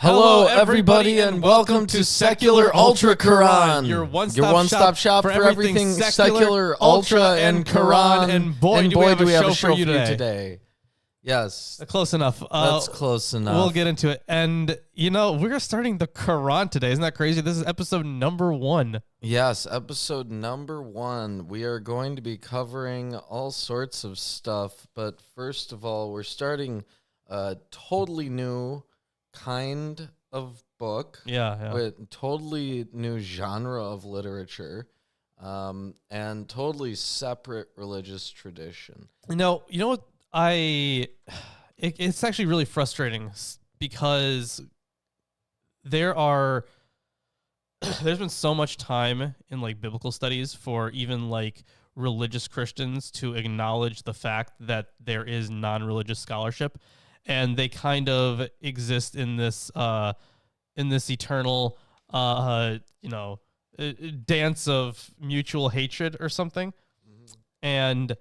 Hello, everybody, and welcome to Secular Ultra Quran, your one-stop shop for everything secular, ultra, and Quran. And boy, do we have a show for you today. Yes. Close enough. That's close enough. We'll get into it. And, we're starting the Quran today. Isn't that crazy? This is episode number 1. Yes, episode number 1. We are going to be covering all sorts of stuff. But first of all, we're starting a totally new kind of book. Yeah. With totally new genre of literature. And totally separate religious tradition. You know what? It's actually really frustrating because there's been so much time in biblical studies for even religious Christians to acknowledge the fact that there is non-religious scholarship, and they kind of exist in this eternal dance of mutual hatred or something. Mm-hmm. And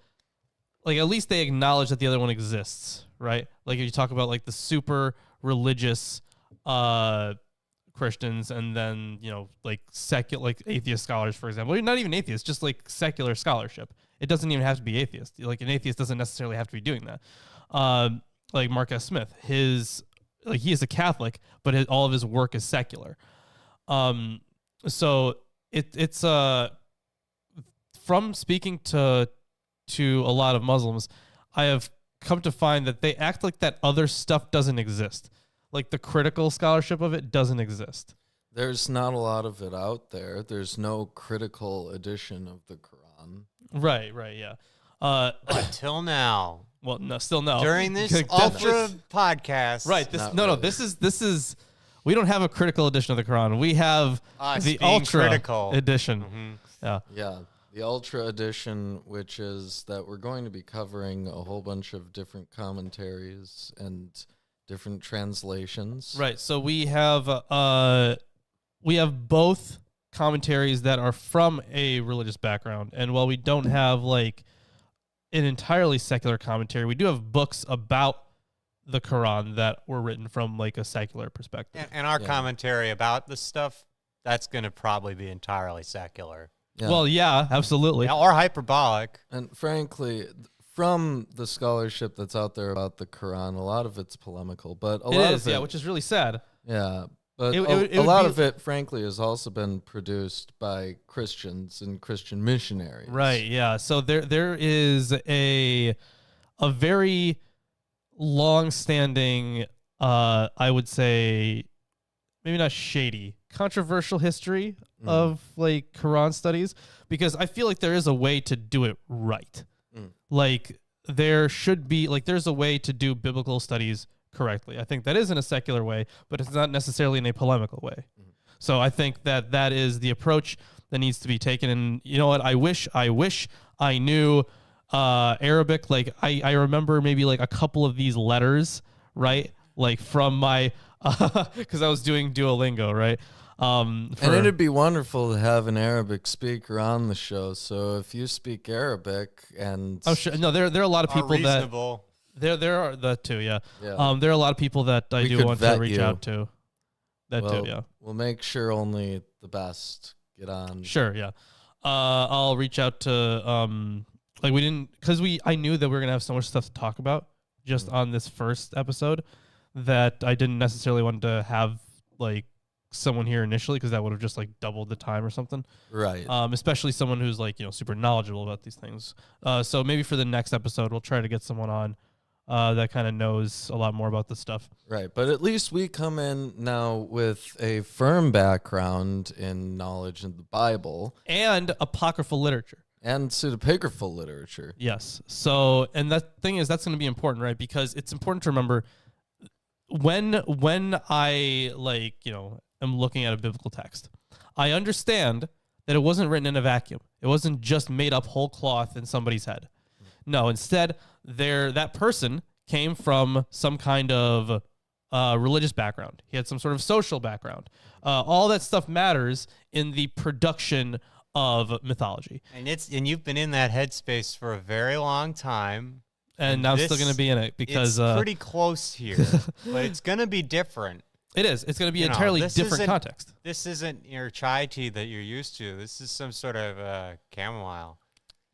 at least they acknowledge that the other one exists, right? If you talk about the super religious Christians, and then secular atheist scholars, for example. Not even atheists, just secular scholarship. It doesn't even have to be atheist. An atheist doesn't necessarily have to be doing that. Mark S. Smith, he is a Catholic, but all of his work is secular. So it's from speaking to a lot of Muslims, I have come to find that they act like that other stuff doesn't exist. The critical scholarship of it doesn't exist. There's not a lot of it out there. There's no critical edition of the Quran. Right, yeah. Until now. Well, no, still no. During this ultra podcast. Right. This is we don't have a critical edition of the Quran. We have the ultra edition. Mm-hmm. Yeah. The Ultra Edition, which is that we're going to be covering a whole bunch of different commentaries and different translations. Right. So we have both commentaries that are from a religious background, and while we don't have an entirely secular commentary, we do have books about the Quran that were written from a secular perspective. And our commentary about this stuff, that's going to probably be entirely secular. Yeah. Well, yeah, absolutely. Yeah, or hyperbolic. And frankly, from the scholarship that's out there about the Quran, a lot of it's polemical, but a lot of it, which is really sad. Yeah, but it a lot of it, frankly, has also been produced by Christians and Christian missionaries. Right. Yeah. So there is a very long-standing, I would say, maybe not shady, controversial history of Quran studies, because I feel like there is a way to do it right. There should be there's a way to do biblical studies correctly. I think that is in a secular way, but it's not necessarily in a polemical way. So I think that is the approach that needs to be taken. And you know what? I wish I knew Arabic. I remember maybe a couple of these letters, right? From my because I was doing Duolingo, right? And it'd be wonderful to have an Arabic speaker on the show. So if you speak Arabic and sure. No, there are a lot of people reasonable. There are that too, yeah. There are a lot of people that I do want to reach out to. We'll make sure only the best get on. Sure, yeah. I'll reach out to I knew that we were gonna have so much stuff to talk about just on this first episode that I didn't necessarily want to have someone here initially, because that would have just doubled the time or something. Right. Especially someone who's super knowledgeable about these things. So maybe for the next episode, we'll try to get someone on that kind of knows a lot more about this stuff. Right. But at least we come in now with a firm background in knowledge in the Bible. And apocryphal literature. And pseudepigraphal literature. Yes. So, and that thing is, that's going to be important, right? Because it's important to remember when I am looking at a biblical text, I understand that it wasn't written in a vacuum. It wasn't just made up whole cloth in somebody's head. No, instead, that person came from some kind of religious background. He had some sort of social background. All that stuff matters in the production of mythology. And you've been in that headspace for a very long time. And I'm still going to be in it because it's pretty close here, but it's going to be different. It is. It's going to be You know, entirely this different isn't- context. This isn't your chai tea that you're used to. This is some sort of chamomile.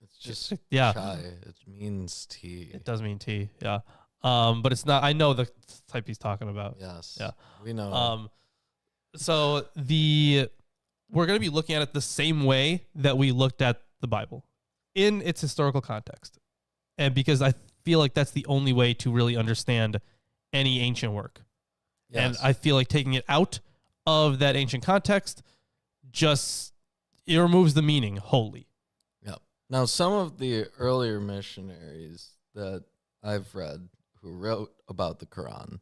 It's just Yeah. chai. It means tea. It does mean tea. Yeah. But it's not. I know the type he's talking about. Yes. Yeah. We know. So we're going to be looking at it the same way that we looked at the Bible in its historical context. And because I feel like that's the only way to really understand any ancient work. Yes. And I feel like taking it out of that ancient context it removes the meaning wholly. Yep. Now, some of the earlier missionaries that I've read who wrote about the Quran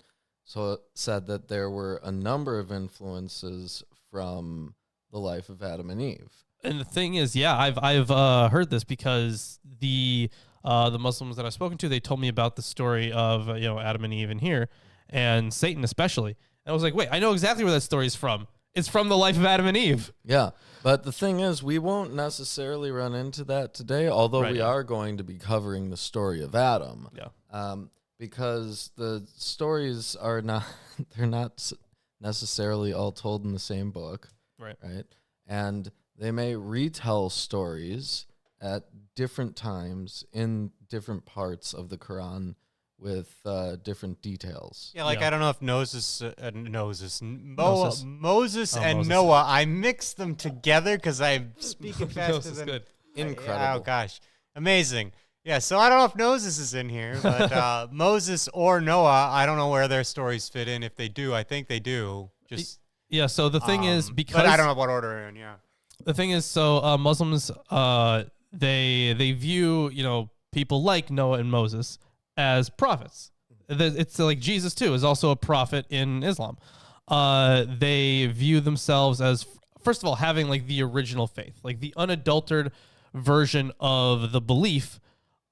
said that there were a number of influences from the life of Adam and Eve. And the thing is, yeah, I've heard this because the Muslims that I've spoken to, they told me about the story of Adam and Eve in here, and Satan especially. And I was like, wait, I know exactly where that story is from. It's from the life of Adam and Eve. Yeah, but the thing is, we won't necessarily run into that today, although Right, we yeah. are going to be covering the story of Adam. Yeah. Because the stories are not, they're not necessarily all told in the same book. Right. Right. And they may retell stories at different times in different parts of the Quran with different details. Yeah, like Yeah. I don't know if Moses and Moses. Noah. I mixed them together because I'm speaking Moses faster is than. good. Incredible. Oh gosh, amazing. Yeah, so I don't know if Moses is in here, but Moses or Noah, I don't know where their stories fit in. If they do, I think they do. Just Yeah. So the thing is, because but I don't know what order they're in. Yeah. the thing is, so Muslims, they view people like Noah and Moses as prophets. It's like Jesus too is also a prophet in Islam. They view themselves as, first of all, having like the original faith, like the unadulterated version of the belief.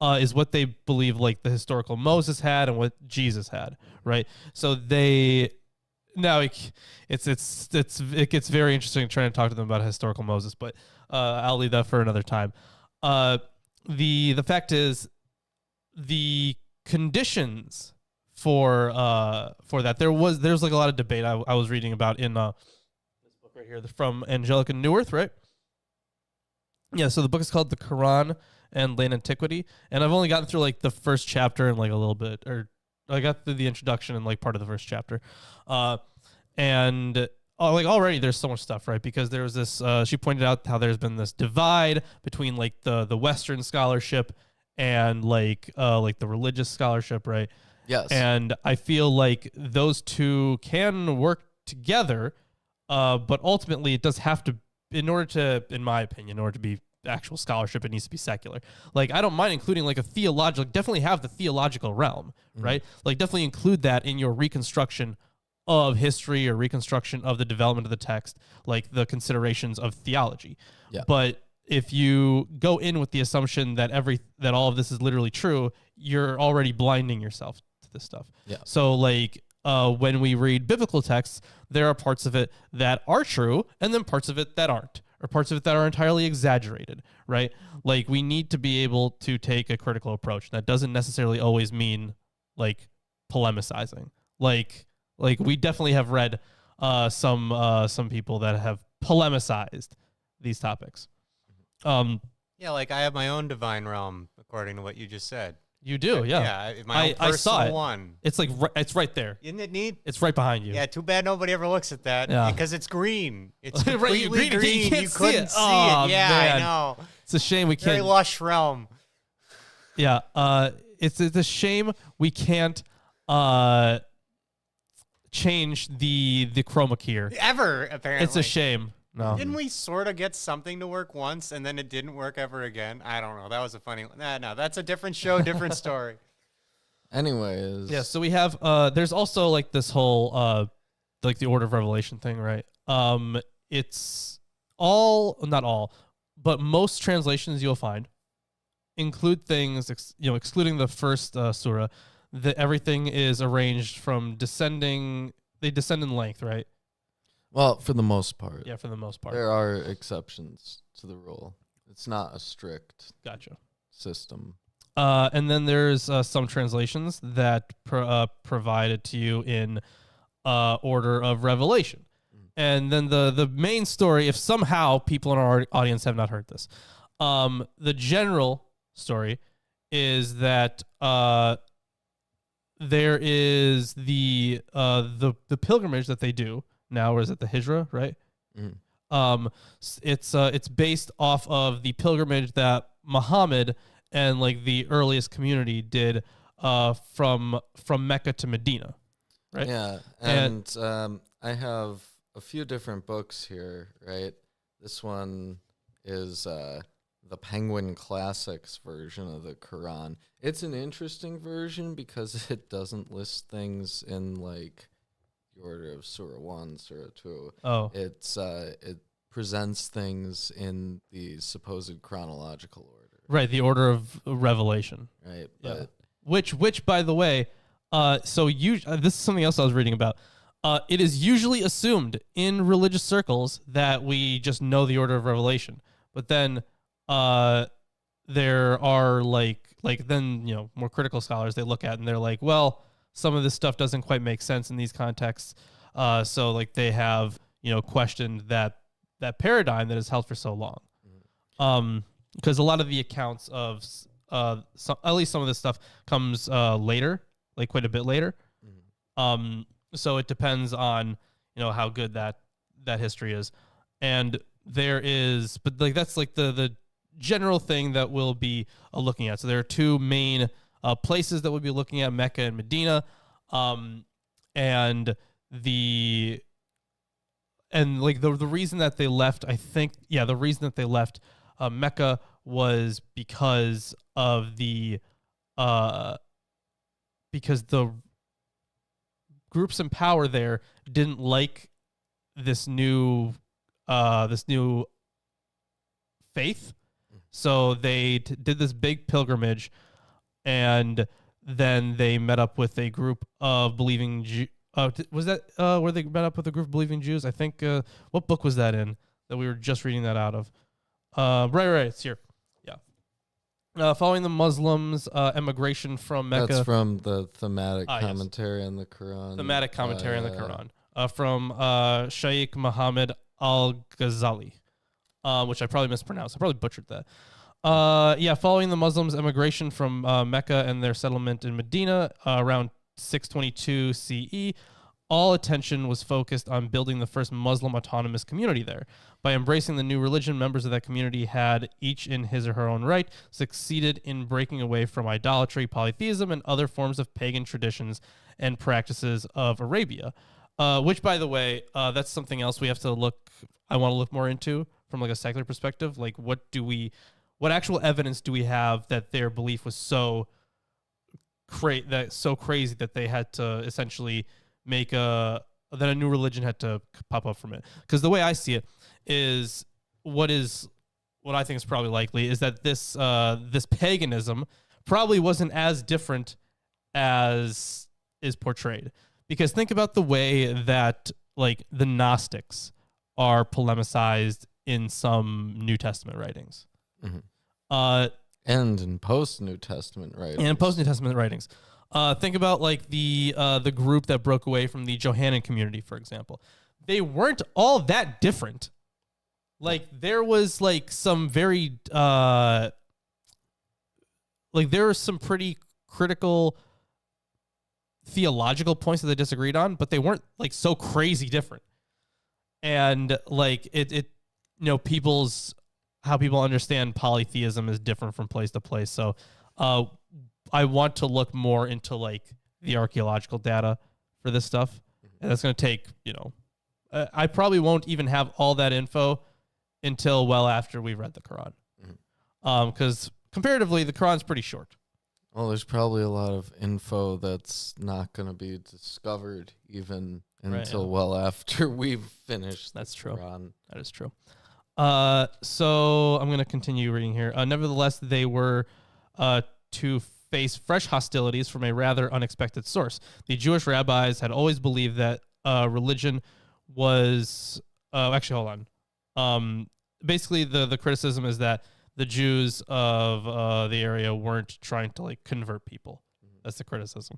Is what they believe like the historical Moses had and what Jesus had, right? So it gets very interesting trying to talk to them about historical Moses, but I'll leave that for another time. The fact is, the conditions for that there's like a lot of debate I was reading about in this book right here from Angelica Neuwirth, right? Yeah, so the book is called The Quran and Late Antiquity, and I've only gotten through like the first chapter and like a little bit, or I got through the introduction and like part of the first chapter, and like already there's so much stuff, right? Because there was this, she pointed out how there's been this divide between like the Western scholarship and like the religious scholarship, right? Yes. And I feel like those two can work together, but ultimately it does have to, in my opinion, in order to be actual scholarship, it needs to be secular. Like, I don't mind including like a theological, definitely have the theological realm, right? Like, definitely include that in your reconstruction of history or reconstruction of the development of the text, like the considerations of theology. Yeah. But if you go in with the assumption that all of this is literally true, you're already blinding yourself to this stuff. Yeah. So like, when we read biblical texts, there are parts of it that are true and then parts of it that aren't, or parts of it that are entirely exaggerated, right? Like, we need to be able to take a critical approach. That doesn't necessarily always mean like polemicizing. Like we definitely have read some people that have polemicized these topics. Yeah, like I have my own divine realm, according to what you just said. You do, yeah. Yeah, my own I saw personal it. one. It's like it's right there. Isn't it neat? It's right behind you. Yeah, too bad nobody ever looks at that. Yeah. Because it's green. It's Right, completely you green, you green. can't You see couldn't it. see Aw, it. Yeah, man. I know. It's a shame we Very can't. lush realm. Yeah, it's a shame we can't change the chroma key here. Ever, apparently. It's a shame. No. Didn't we sort of get something to work once and then it didn't work ever again? I don't know. That was a funny one. No, that's a different show, different story. Anyways. Yeah, so we have there's also like this whole like the order of revelation thing, right? It's not all, but most translations you'll find include things excluding the first surah, that everything is arranged from descending. They descend in length, right? Well, for the most part. Yeah, for the most part. There are exceptions to the rule. It's not a strict Gotcha. system. And then there's some translations that provide it to you in order of revelation. And then the main story, if somehow people in our audience have not heard this, the general story is that there is the pilgrimage that they do now, or is it the Hijra, right? It's based off of the pilgrimage that Muhammad and like the earliest community did from Mecca to Medina, right? Yeah, and I have a few different books here, right? This one is the Penguin Classics version of the Quran. It's an interesting version because it doesn't list things in like the order of Surah 1, Surah 2. Oh. It presents things in the supposed chronological order. Right, the order of revelation. Right, Yeah. but Which by the way, this is something else I was reading about. It is usually assumed in religious circles that we just know the order of revelation, but then there are then more critical scholars they look at and they're like, well, some of this stuff doesn't quite make sense in these contexts. So like they have questioned that paradigm that has held for so long. Because a lot of the accounts of at least some of this stuff comes later, like quite a bit later. So it depends on how good that history is, and there is, but like that's like the general thing that we'll be looking at. So there are two main places that we'll be looking at: Mecca and Medina, and the reason that they left, I think, the reason that they left Mecca was because the groups in power there didn't like this new faith, so they did this big pilgrimage, and then they met up with a group of believing was that where they met up with a group of believing Jews? I think what book was that in that we were just reading that out of? Right, it's here. Yeah. Following the Muslims' emigration from Mecca. that's from the thematic commentary on the Quran. Thematic commentary on the Quran. From Shaykh Muhammad Al-Ghazali, which I probably mispronounced. I probably butchered that. Following the Muslims' emigration from Mecca and their settlement in Medina around 622 CE, all attention was focused on building the first Muslim autonomous community there. By embracing the new religion, members of that community had, each in his or her own right, succeeded in breaking away from idolatry, polytheism, and other forms of pagan traditions and practices of Arabia. Which, by the way, that's something else we have to I want to look more into from like a secular perspective. Like, what actual evidence do we have that their belief was so crazy that they had to essentially make that a new religion had to pop up from it? Because the way I see it is what I think is probably likely is that this paganism probably wasn't as different as is portrayed. Because think about the way that like the Gnostics are polemicized in some New Testament writings. And in post-New Testament writings. Think about like the group that broke away from the Johannine community, for example. They weren't all that different. Like there was like some very there were some pretty critical theological points that they disagreed on, but they weren't like so crazy different. And like how people understand polytheism is different from place to place. So I want to look more into like the archaeological data for this stuff. And that's going to take, I probably won't even have all that info until well after we've read the Quran. Because comparatively, the Quran's pretty short. Well, there's probably a lot of info that's not going to be discovered even until well after we've finished. That's true. Quran. That is true. So I'm going to continue reading here. Nevertheless, they were to face fresh hostilities from a rather unexpected source. The Jewish rabbis had always believed that religion was... actually, hold on. Basically, the criticism is that the Jews of the area weren't trying to like convert people. That's the criticism.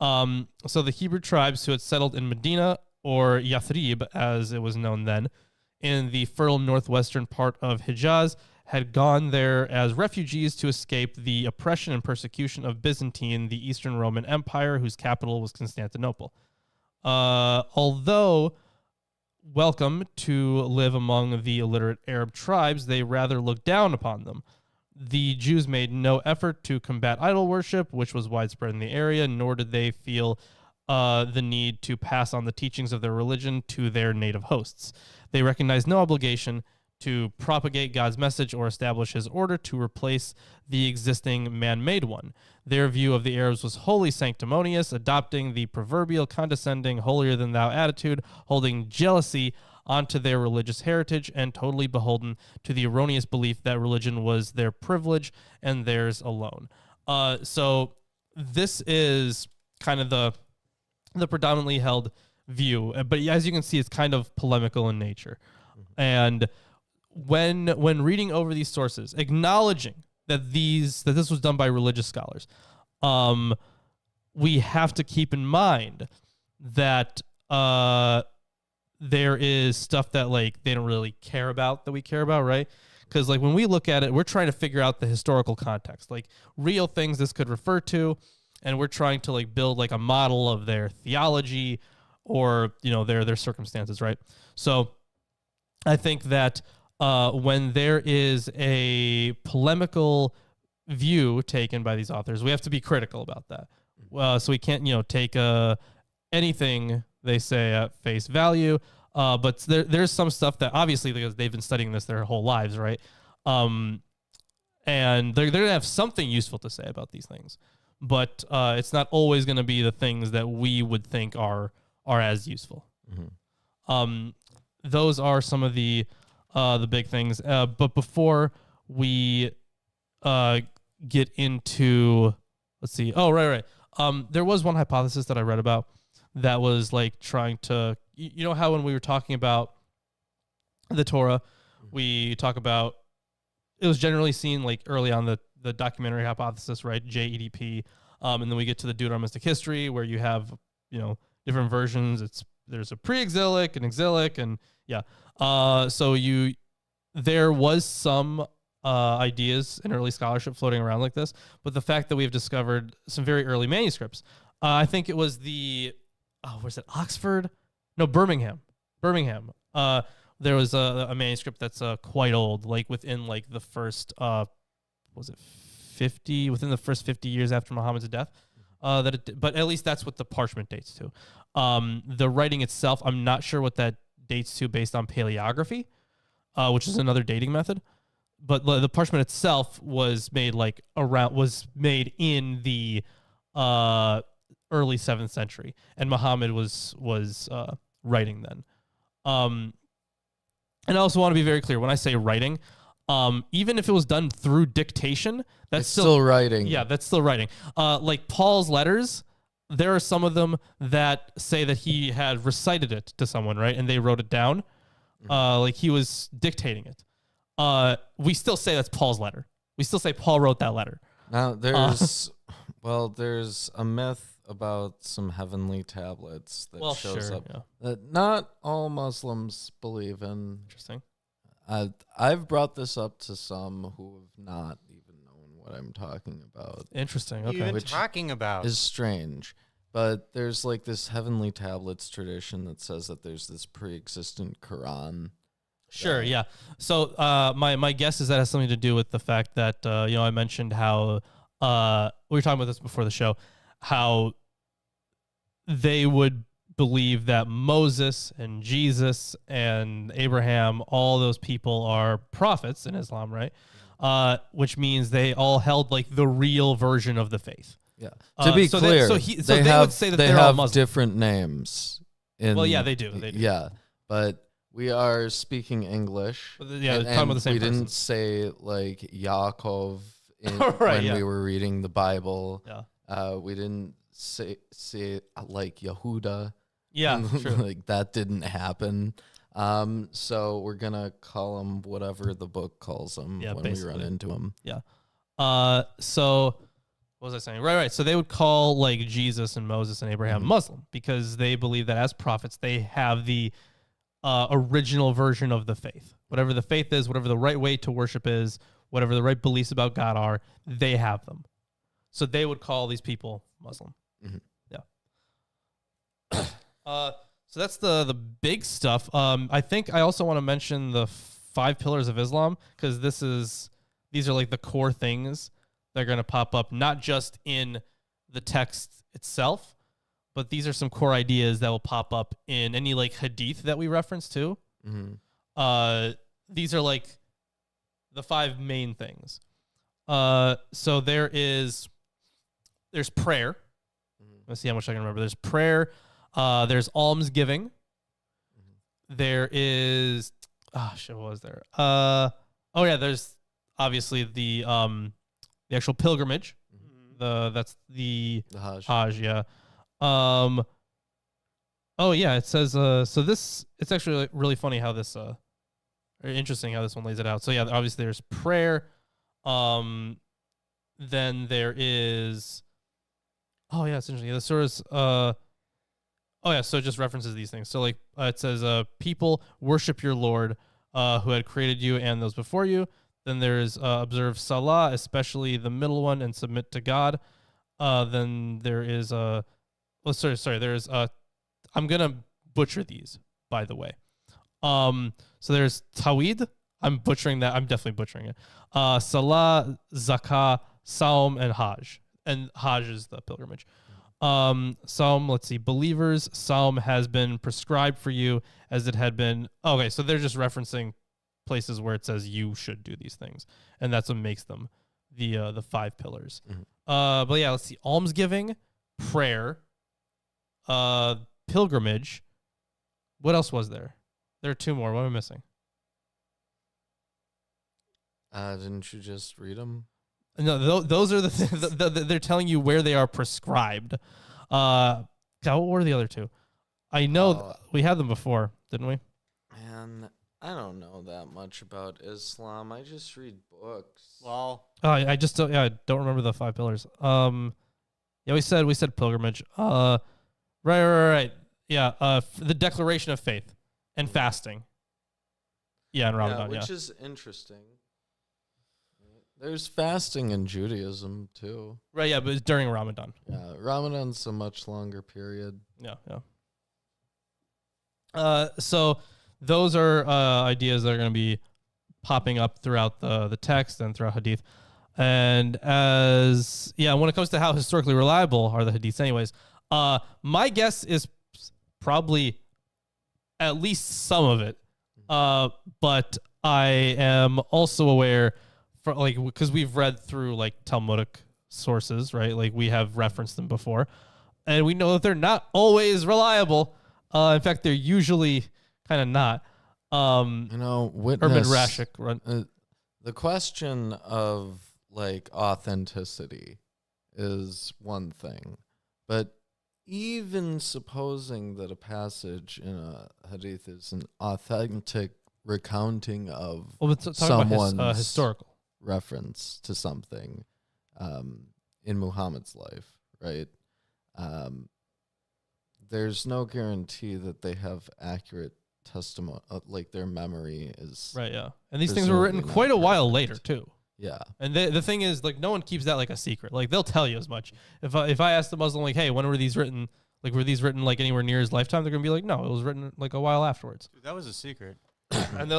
So the Hebrew tribes who had settled in Medina, or Yathrib as it was known then, in the fertile northwestern part of Hijaz, had gone there as refugees to escape the oppression and persecution of Byzantine, the Eastern Roman Empire, whose capital was Constantinople. Although welcome to live among the illiterate Arab tribes, they rather looked down upon them. The Jews made no effort to combat idol worship, which was widespread in the area, nor did they feel the need to pass on the teachings of their religion to their native hosts. They recognized no obligation to propagate God's message or establish his order to replace the existing man-made one. Their view of the Arabs was wholly sanctimonious, adopting the proverbial condescending, holier-than-thou attitude, holding jealousy onto their religious heritage, and totally beholden to the erroneous belief that religion was their privilege and theirs alone. So this is kind of the predominantly held view, but as you can see, it's kind of polemical in nature. And when reading over these sources, acknowledging that this was done by religious scholars, we have to keep in mind that there is stuff that like they don't really care about that we care about, right? Because like when we look at it, we're trying to figure out the historical context, like real things this could refer to, and we're trying to like build like a model of their theology or their circumstances, right? So I think that when there is a polemical view taken by these authors, we have to be critical about that. So we can't, take anything they say at face value. But there's some stuff that obviously, because they've been studying this their whole lives, right? And they're going to have something useful to say about these things. But it's not always going to be the things that we would think are as useful. Mm-hmm. Those are some of the big things. But before we get into, let's see. Oh, right. There was one hypothesis that I read about that was like trying to, how when we were talking about the Torah, we talk about, it was generally seen like early on the documentary hypothesis, right? JEDP. And then we get to the Deuteronomistic history where you have, different versions. There's a pre-exilic, an exilic, and yeah. So there was some ideas in early scholarship floating around like this, but the fact that we've discovered some very early manuscripts, I think it was where's it? Oxford? No, Birmingham. There was a manuscript that's quite old, like within like the first, within the first 50 years after Muhammad's death. But at least that's what the parchment dates to. The writing itself, I'm not sure what that dates to based on paleography, which is another dating method. But the parchment itself was made in the early 7th century, and Muhammad was writing then. And I also want to be very clear when I say writing. Even if it was done through dictation, that's still writing. Yeah, that's still writing. Like Paul's letters, there are some of them that say that he had recited it to someone, right? And they wrote it down. Like he was dictating it. We still say that's Paul's letter. We still say Paul wrote that letter. Now there's a myth about some heavenly tablets that shows up that not all Muslims believe in. Interesting. I've brought this up to some who have not even known what I'm talking about. Interesting. What are you Okay. even talking about? Is strange. But there's like this heavenly tablets tradition that says that there's this pre-existent Quran. Sure, yeah. So my guess is that has something to do with the fact that I mentioned how we were talking about this before the show, how they would believe that Moses and Jesus and Abraham, all those people are prophets in Islam, right? Which means they all held like the real version of the faith. Yeah. To be clear, they would say that they're all Muslim. Different names. Well, yeah, they do. Yeah, but we are speaking English. Yeah, talking about the same we person. didn't say like Yaakov Right, when we were reading the Bible. Yeah. We didn't say like Yehuda. Yeah, true. Like that didn't happen. So we're gonna call them whatever the book calls them when we run into them. Yeah. So What was I saying? Right. So they would call like Jesus and Moses and Abraham Muslim because they believe that as prophets, they have the original version of the faith. Whatever the faith is, whatever the right way to worship is, whatever the right beliefs about God are, they have them. So they would call these people Muslim. Yeah. So that's the big stuff. I think I also want to mention the 5 pillars of Islam because these are like the core things that are going to pop up, not just in the text itself, but these are some core ideas that will pop up in any like hadith that we reference too. These are like the 5 main things. So there's prayer. Let's see how much I can remember. There's prayer. There's almsgiving. There is what was there? There's obviously the actual pilgrimage. That's the Hajj, yeah. It says so this it's actually like really funny how this or interesting how this one lays it out. So yeah, obviously there's prayer. Then there is it's interesting. The surah's so it just references these things. So like it says people worship your Lord who had created you and those before you. Then there's observe salah, especially the middle one, and submit to God. Then there is there's I'm gonna butcher these, by the way. So there's tawhid. I'm butchering that. I'm definitely butchering it. Salah, zakah, saum, and hajj. And hajj is the pilgrimage. Saum, let's see, believers, saum has been prescribed for you as it had been. Okay, so they're just referencing places where it says you should do these things, and that's what makes them the 5 pillars. But yeah, let's see, almsgiving, prayer, pilgrimage. What else was there? There are 2 more. What am I missing? Didn't you just read them? No, those are they're telling you where they are prescribed. God, what were the other 2? I know we had them before, didn't we? Man, I don't know that much about Islam. I just read books. Well, I just don't. Yeah, I don't remember the 5 pillars. We said pilgrimage. Right. Yeah. The declaration of faith and fasting. Yeah, and Ramadan. Which is interesting. There's fasting in Judaism too. Right, yeah, but it's during Ramadan. Yeah, Ramadan's a much longer period. Yeah. So those are ideas that are going to be popping up throughout the text and throughout hadith. And when it comes to how historically reliable are the hadiths anyways, my guess is probably at least some of it. But I am also aware because we've read through like Talmudic sources, right? Like we have referenced them before, and we know that they're not always reliable. In fact, they're usually kind of not. Witness, Urban Rashik. The question of like authenticity is one thing, but even supposing that a passage in a hadith is an authentic recounting of someone's historical reference to something in Muhammad's life, right? There's no guarantee that they have accurate testimony, like their memory is right. Yeah, and these things were written quite a while later too. Yeah, and the thing is, like, no one keeps that like a secret. Like they'll tell you as much. If I ask the Muslim, like, hey, when were these written? Like, were these written like anywhere near his lifetime? They're gonna be like, no, it was written like a while afterwards. Dude, that was a secret. And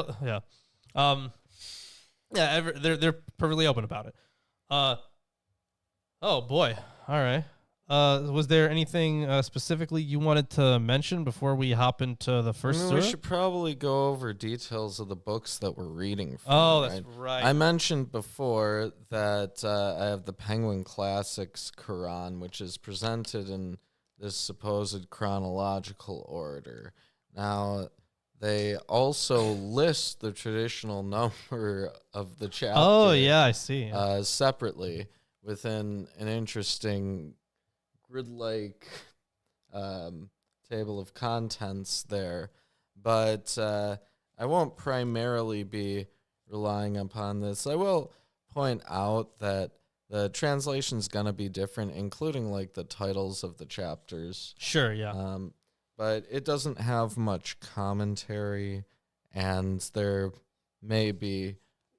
they're perfectly open about it. Oh boy, all right. Was there anything specifically you wanted to mention before we hop into the first surah? We should probably go over details of the books that we're reading from. Oh, that's right. I mentioned before that I have the Penguin Classics Quran, which is presented in this supposed chronological order. Now, they also list the traditional number of the chapter. Oh, yeah, I see. Separately within an interesting grid-like table of contents there. But I won't primarily be relying upon this. I will point out that the translation's gonna be different, including like the titles of the chapters. Sure, yeah. But it doesn't have much commentary, and there may be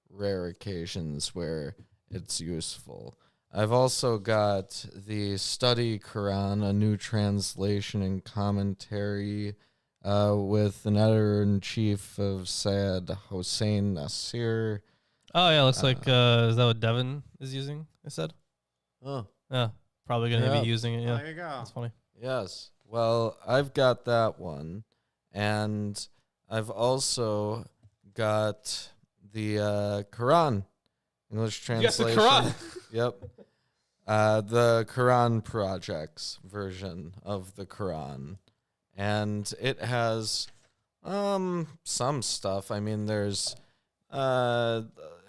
rare occasions where it's useful. I've also got the Study Quran, a new translation and commentary with an editor-in-chief of Syed Hossein Nasir. Oh, yeah, looks like, is that what Devin is using, I said? Oh, Yeah, probably going to Yeah. be using it, yeah. There you go. That's funny. yes. Well, I've got that one, and I've also got the Quran, English You got the translation. Quran. Yep. The Quran Project's version of the Quran. And it has some stuff. I mean, there's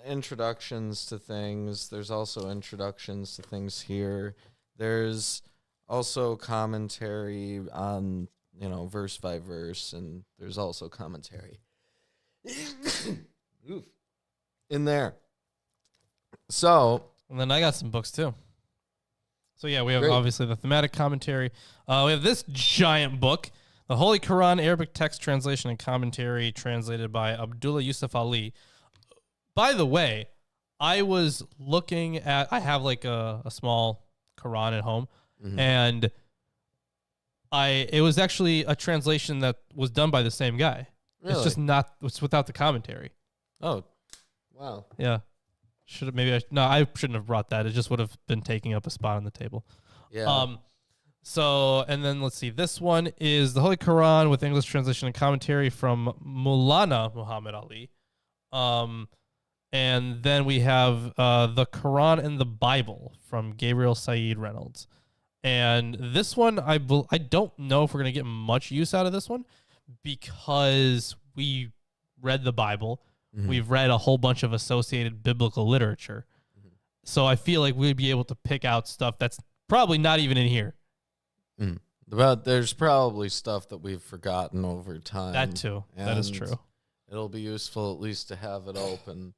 introductions to things. There's also introductions to things here. There's also commentary on, verse by verse, and there's also commentary in there. So, And then I got some books too. So yeah, we have Great. obviously the thematic commentary. We have this giant book, the Holy Quran Arabic Text Translation and Commentary, translated by Abdullah Yusuf Ali. By the way, I was looking at, I have like a small Quran at home, and it was actually a translation that was done by the same guy. Really? It's just not, it's without the commentary. Oh, wow. Yeah. I shouldn't have brought that. It just would have been taking up a spot on the table. Yeah. So, and then let's see. This one is the Holy Quran with English translation and commentary from Maulana Muhammad Ali. And then we have the Quran and the Bible from Gabriel Said Reynolds. And this one, I don't know if we're going to get much use out of this one because we read the Bible. We've read a whole bunch of associated biblical literature. So I feel like we'd be able to pick out stuff that's probably not even in here. But there's probably stuff that we've forgotten over time. That too. That is and true. It'll be useful at least to have it open.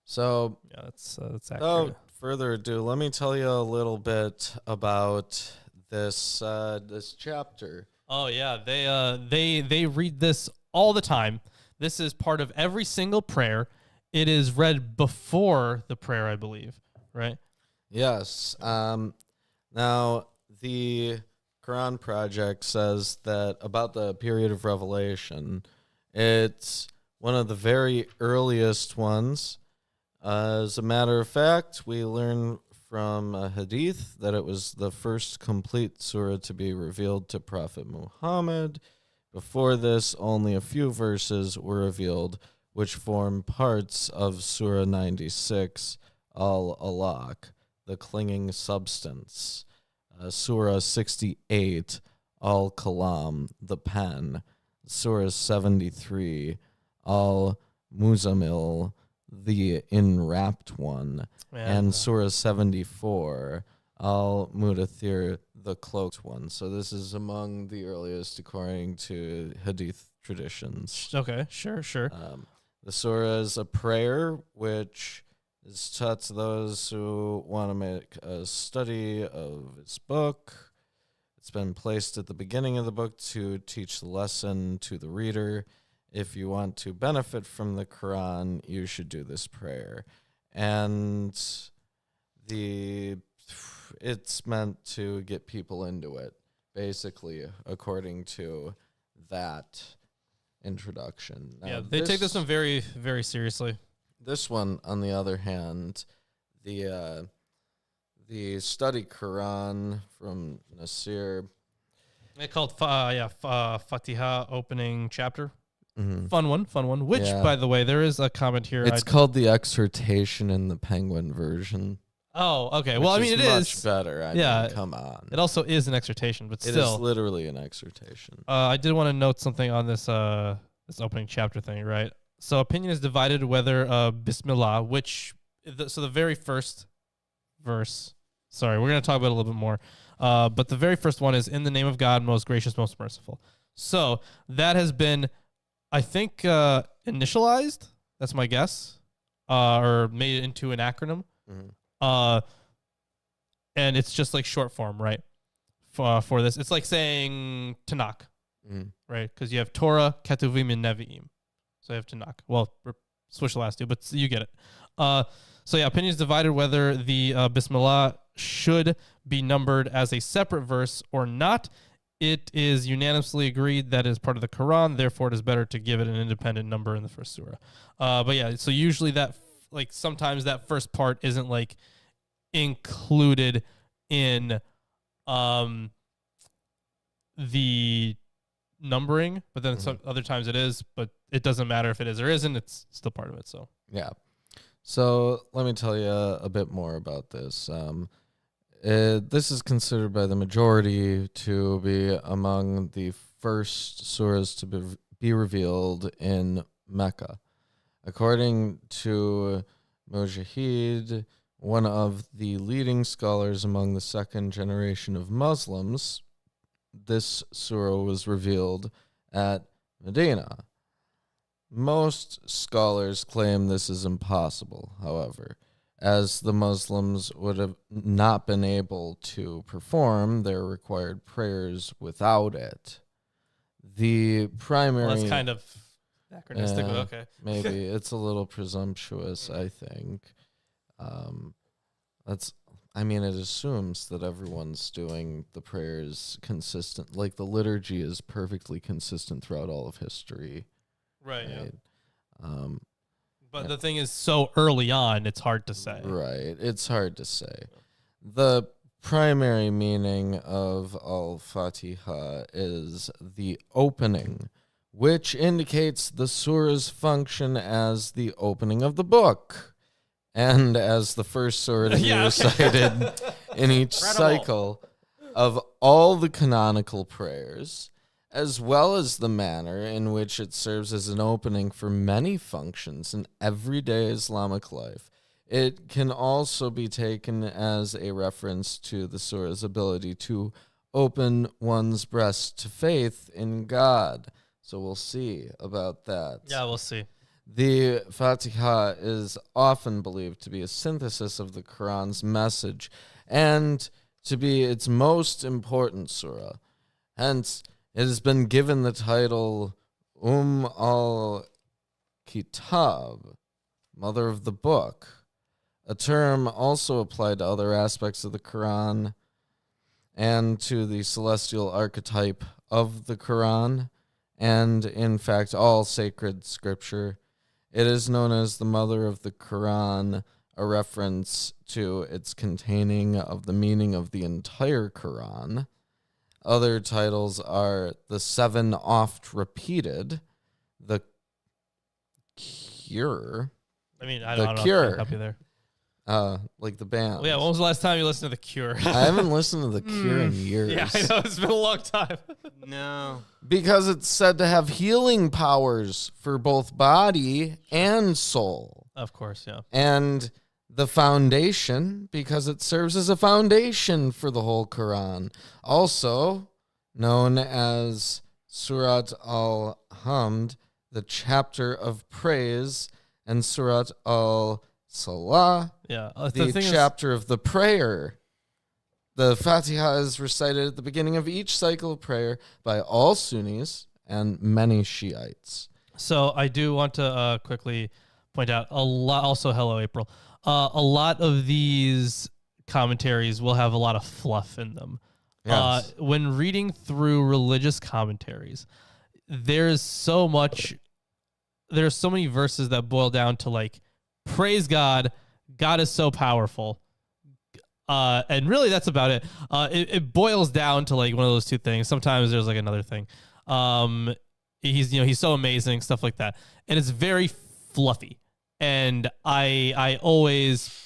So, Yeah, that's accurate. without further ado, let me tell you a little bit about this this chapter. Oh yeah, they read this all the time. This is part of every single prayer. It is read before the prayer, I believe, right? Yes. Now, the Quran Project says that about the period of revelation, it's one of the very earliest ones. As a matter of fact, we learn from a hadith that it was the first complete surah to be revealed to Prophet Muhammad. Before this, only a few verses were revealed, which form parts of Surah 96, Al-Alaq, the clinging substance. Surah 68, Al-Kalam, the pen. Surah 73, Al-Muzammil, the enwrapped one. And Surah 74, Al-Mudathir, the cloaked one. So this is among the earliest according to Hadith traditions. Okay, sure. The surah is a prayer which is taught to those who want to make a study of its book. It's been placed at the beginning of the book to teach the lesson to the reader. If you want to benefit from the Quran, you should do this prayer. And it's meant to get people into it, basically, according to that introduction. Now, Yeah, they take this one very, very seriously. This one, on the other hand, the Study Quran from Nasir. They called Fatiha opening chapter. Mm-hmm. Fun one. Which, Yeah. by the way, there is a comment here. It's called the exhortation in the Penguin version. Oh, okay. Well, I mean, it much is better. I mean, come on. It also is an exhortation, but It still, is literally an exhortation. I did want to note something on this this opening chapter thing, right? So opinion is divided whether Bismillah, so the very first verse. Sorry, we're gonna talk about it a little bit more. But the very first one is in the name of God, most gracious, most merciful. So that has been, I think, initialized. That's my guess, or made it into an acronym. Mhm. and it's just like short form, right? For this, it's like saying Tanakh, right? Because you have Torah, Ketuvim, and Nevi'im. So you have Tanakh. Well, switch the last two, but you get it. So yeah, opinions divided whether the Bismillah should be numbered as a separate verse or not. It is unanimously agreed that it is part of the Quran, therefore it is better to give it an independent number in the first surah. But yeah, so usually that, like, sometimes that first part isn't like included in the numbering, but then some other times it is, but it doesn't matter if it is or isn't, it's still part of it. So yeah. So let me tell you a bit more about this. This is considered by the majority to be among the first surahs to be revealed in Mecca. According to Mujahid, one of the leading scholars among the second generation of Muslims, this surah was revealed at Medina. Most scholars claim this is impossible, however, as the Muslims would have not been able to perform their required prayers without it. The primary... Well, that's kind of anachronistic, but okay. Maybe. It's a little presumptuous, I think. It assumes that everyone's doing the prayers consistent. Like, the liturgy is perfectly consistent throughout all of history. Right, yeah. But Yeah. the thing is, so early on, it's hard to say. Right. It's hard to say. The primary meaning of Al-Fatiha is the opening, which indicates the surah's function as the opening of the book. And as the first surah to be recited in each cycle of all the canonical prayers, as well as the manner in which it serves as an opening for many functions in everyday Islamic life. It can also be taken as a reference to the surah's ability to open one's breast to faith in God. So we'll see about that. Yeah, we'll see. The Fatiha is often believed to be a synthesis of the Quran's message and to be its most important surah. Hence, it has been given the title al-Kitab, Mother of the Book, a term also applied to other aspects of the Quran and to the celestial archetype of the Quran, and in fact all sacred scripture. It is known as the Mother of the Quran, a reference to its containing of the meaning of the entire Quran. Other titles are the seven oft repeated, the Cure. I mean, I The don't know Cure. if I can help you there. Like the band. Well, yeah, when was the last time you listened to The Cure? I haven't listened to The Cure in years. Yeah, I know. It's been a long time. No. Because it's said to have healing powers for both body and soul. Of course, yeah. And the foundation, because it serves as a foundation for the whole Quran. Also known as Surat al-Hamd, the chapter of praise, and Surat al-Salah, Yeah. the chapter of the prayer. The Fatiha is recited at the beginning of each cycle of prayer by all Sunnis and many Shiites. So I do want to quickly point out a lot. Also, hello, April. A lot of these commentaries will have a lot of fluff in them. Yes. When reading through religious commentaries, there's so many verses that boil down to like, praise God, God is so powerful. And really that's about it. It boils down to like one of those two things. Sometimes there's like another thing. He's so amazing, stuff like that. And it's very fluffy. And I always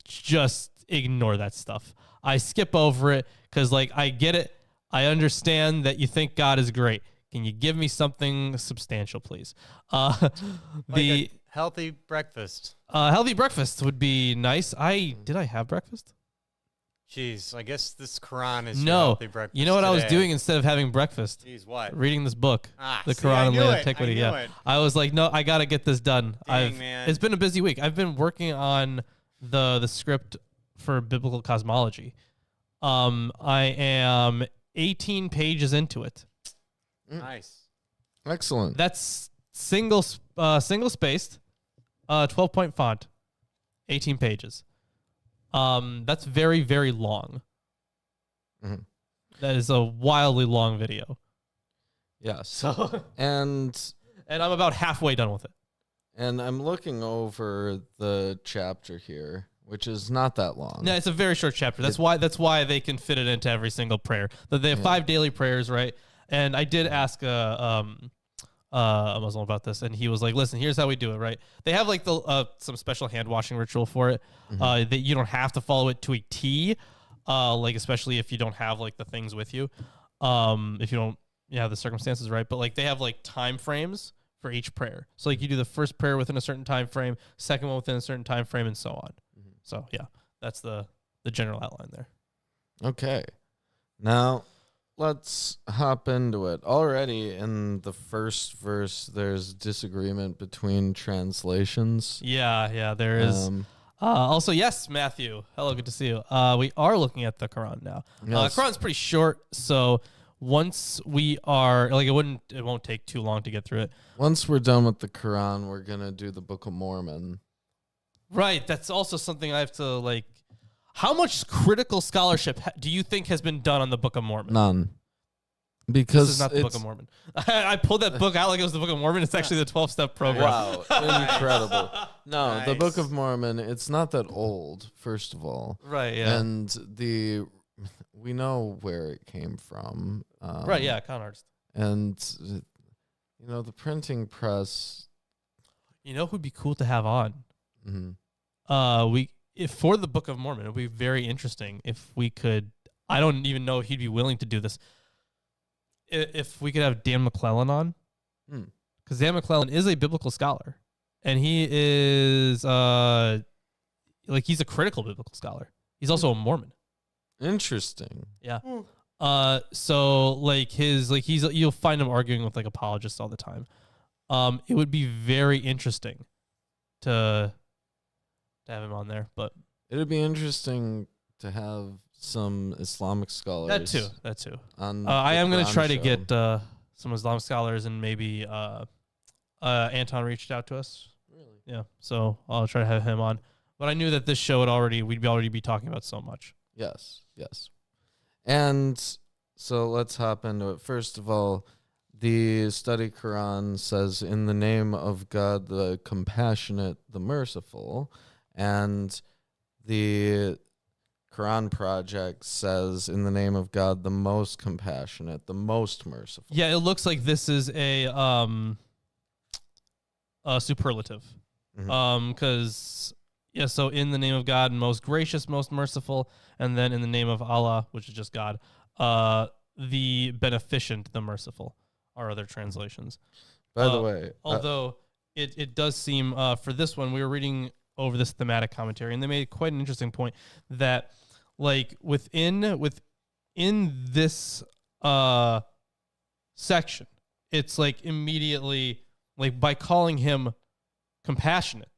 just ignore that stuff. I skip over it because like I get it. I understand that you think God is great. Can you give me something substantial, please? Like a healthy breakfast. Healthy breakfast would be nice. Did I have breakfast? Jeez, I guess this Quran is your No. healthy breakfast. You know what I was today. doing instead of having breakfast? Jeez, what? Reading this book, the see, Quran I and knew Late it. Antiquity. I knew Yeah, it. I was like, no, I gotta get this done. Dang, man. It's been a busy week. I've been working on the script for biblical cosmology. I am 18 pages into it. Nice. Excellent. That's single spaced, 12-point font, 18 pages. That's very, very long. Mhm. That is a wildly long video. Yes. So and I'm about halfway done with it. And I'm looking over the chapter here, which is not that long. No, it's a very short chapter. That's why they can fit it into every single prayer. They have 5 daily prayers, right? And I did ask a Muslim about this, and he was like, "Listen, here's how we do it, right? They have like the some special hand washing ritual for it. That you don't have to follow it to a T, like especially if you don't have like the things with you, if you don't have the circumstances right. But like they have like time frames for each prayer. So like you do the first prayer within a certain time frame, second one within a certain time frame, and so on. So yeah, that's the general outline there. Okay. Now, let's hop into it. Already in the first verse, there's disagreement between translations. Yeah, there is. Also, yes, Matthew. Hello, good to see you. We are looking at the Quran now. Yes. Quran's pretty short, so once we are like, it won't take too long to get through it. Once we're done with the Quran, we're gonna do the Book of Mormon. Right. That's also something I have to like. How much critical scholarship do you think has been done on the Book of Mormon? None. Because this is not the Book of Mormon. I pulled that book out like it was the Book of Mormon. It's actually the 12-step program. Wow, incredible. No, Nice. the Book of Mormon, it's not that old, first of all. Right, yeah. And we know where it came from. Right, yeah, con artist. And, the printing press. You know who'd be cool to have on? Mhm. If for the Book of Mormon, it would be very interesting if we could. I don't even know if he'd be willing to do this. If we could have Dan McClellan on, because Dan McClellan is a biblical scholar, and he is he's a critical biblical scholar. He's also a Mormon. Interesting. Yeah. So like you'll find him arguing with like apologists all the time. It would be very interesting to have him on there, but It would be interesting to have some Islamic scholars. that too. On I the am going to Quran try to show. get some Islamic scholars, and maybe Anton reached out to us. Really? Yeah, so I'll try to have him on. But I knew that this show we'd already be talking about so much. Yes. And so let's hop into it. First of all, the study Quran says, "In the name of God, the compassionate, the merciful," and the Quran Project says, "In the name of God, the most compassionate, the most merciful." Yeah, it looks like this is a superlative. Because so in the name of God, most gracious, most merciful, and then in the name of Allah, which is just God, the beneficent, the merciful, are other translations. By the way, although it does seem for this one, we were reading over this thematic commentary, and they made quite an interesting point that like within this section, it's like immediately like by calling him compassionate,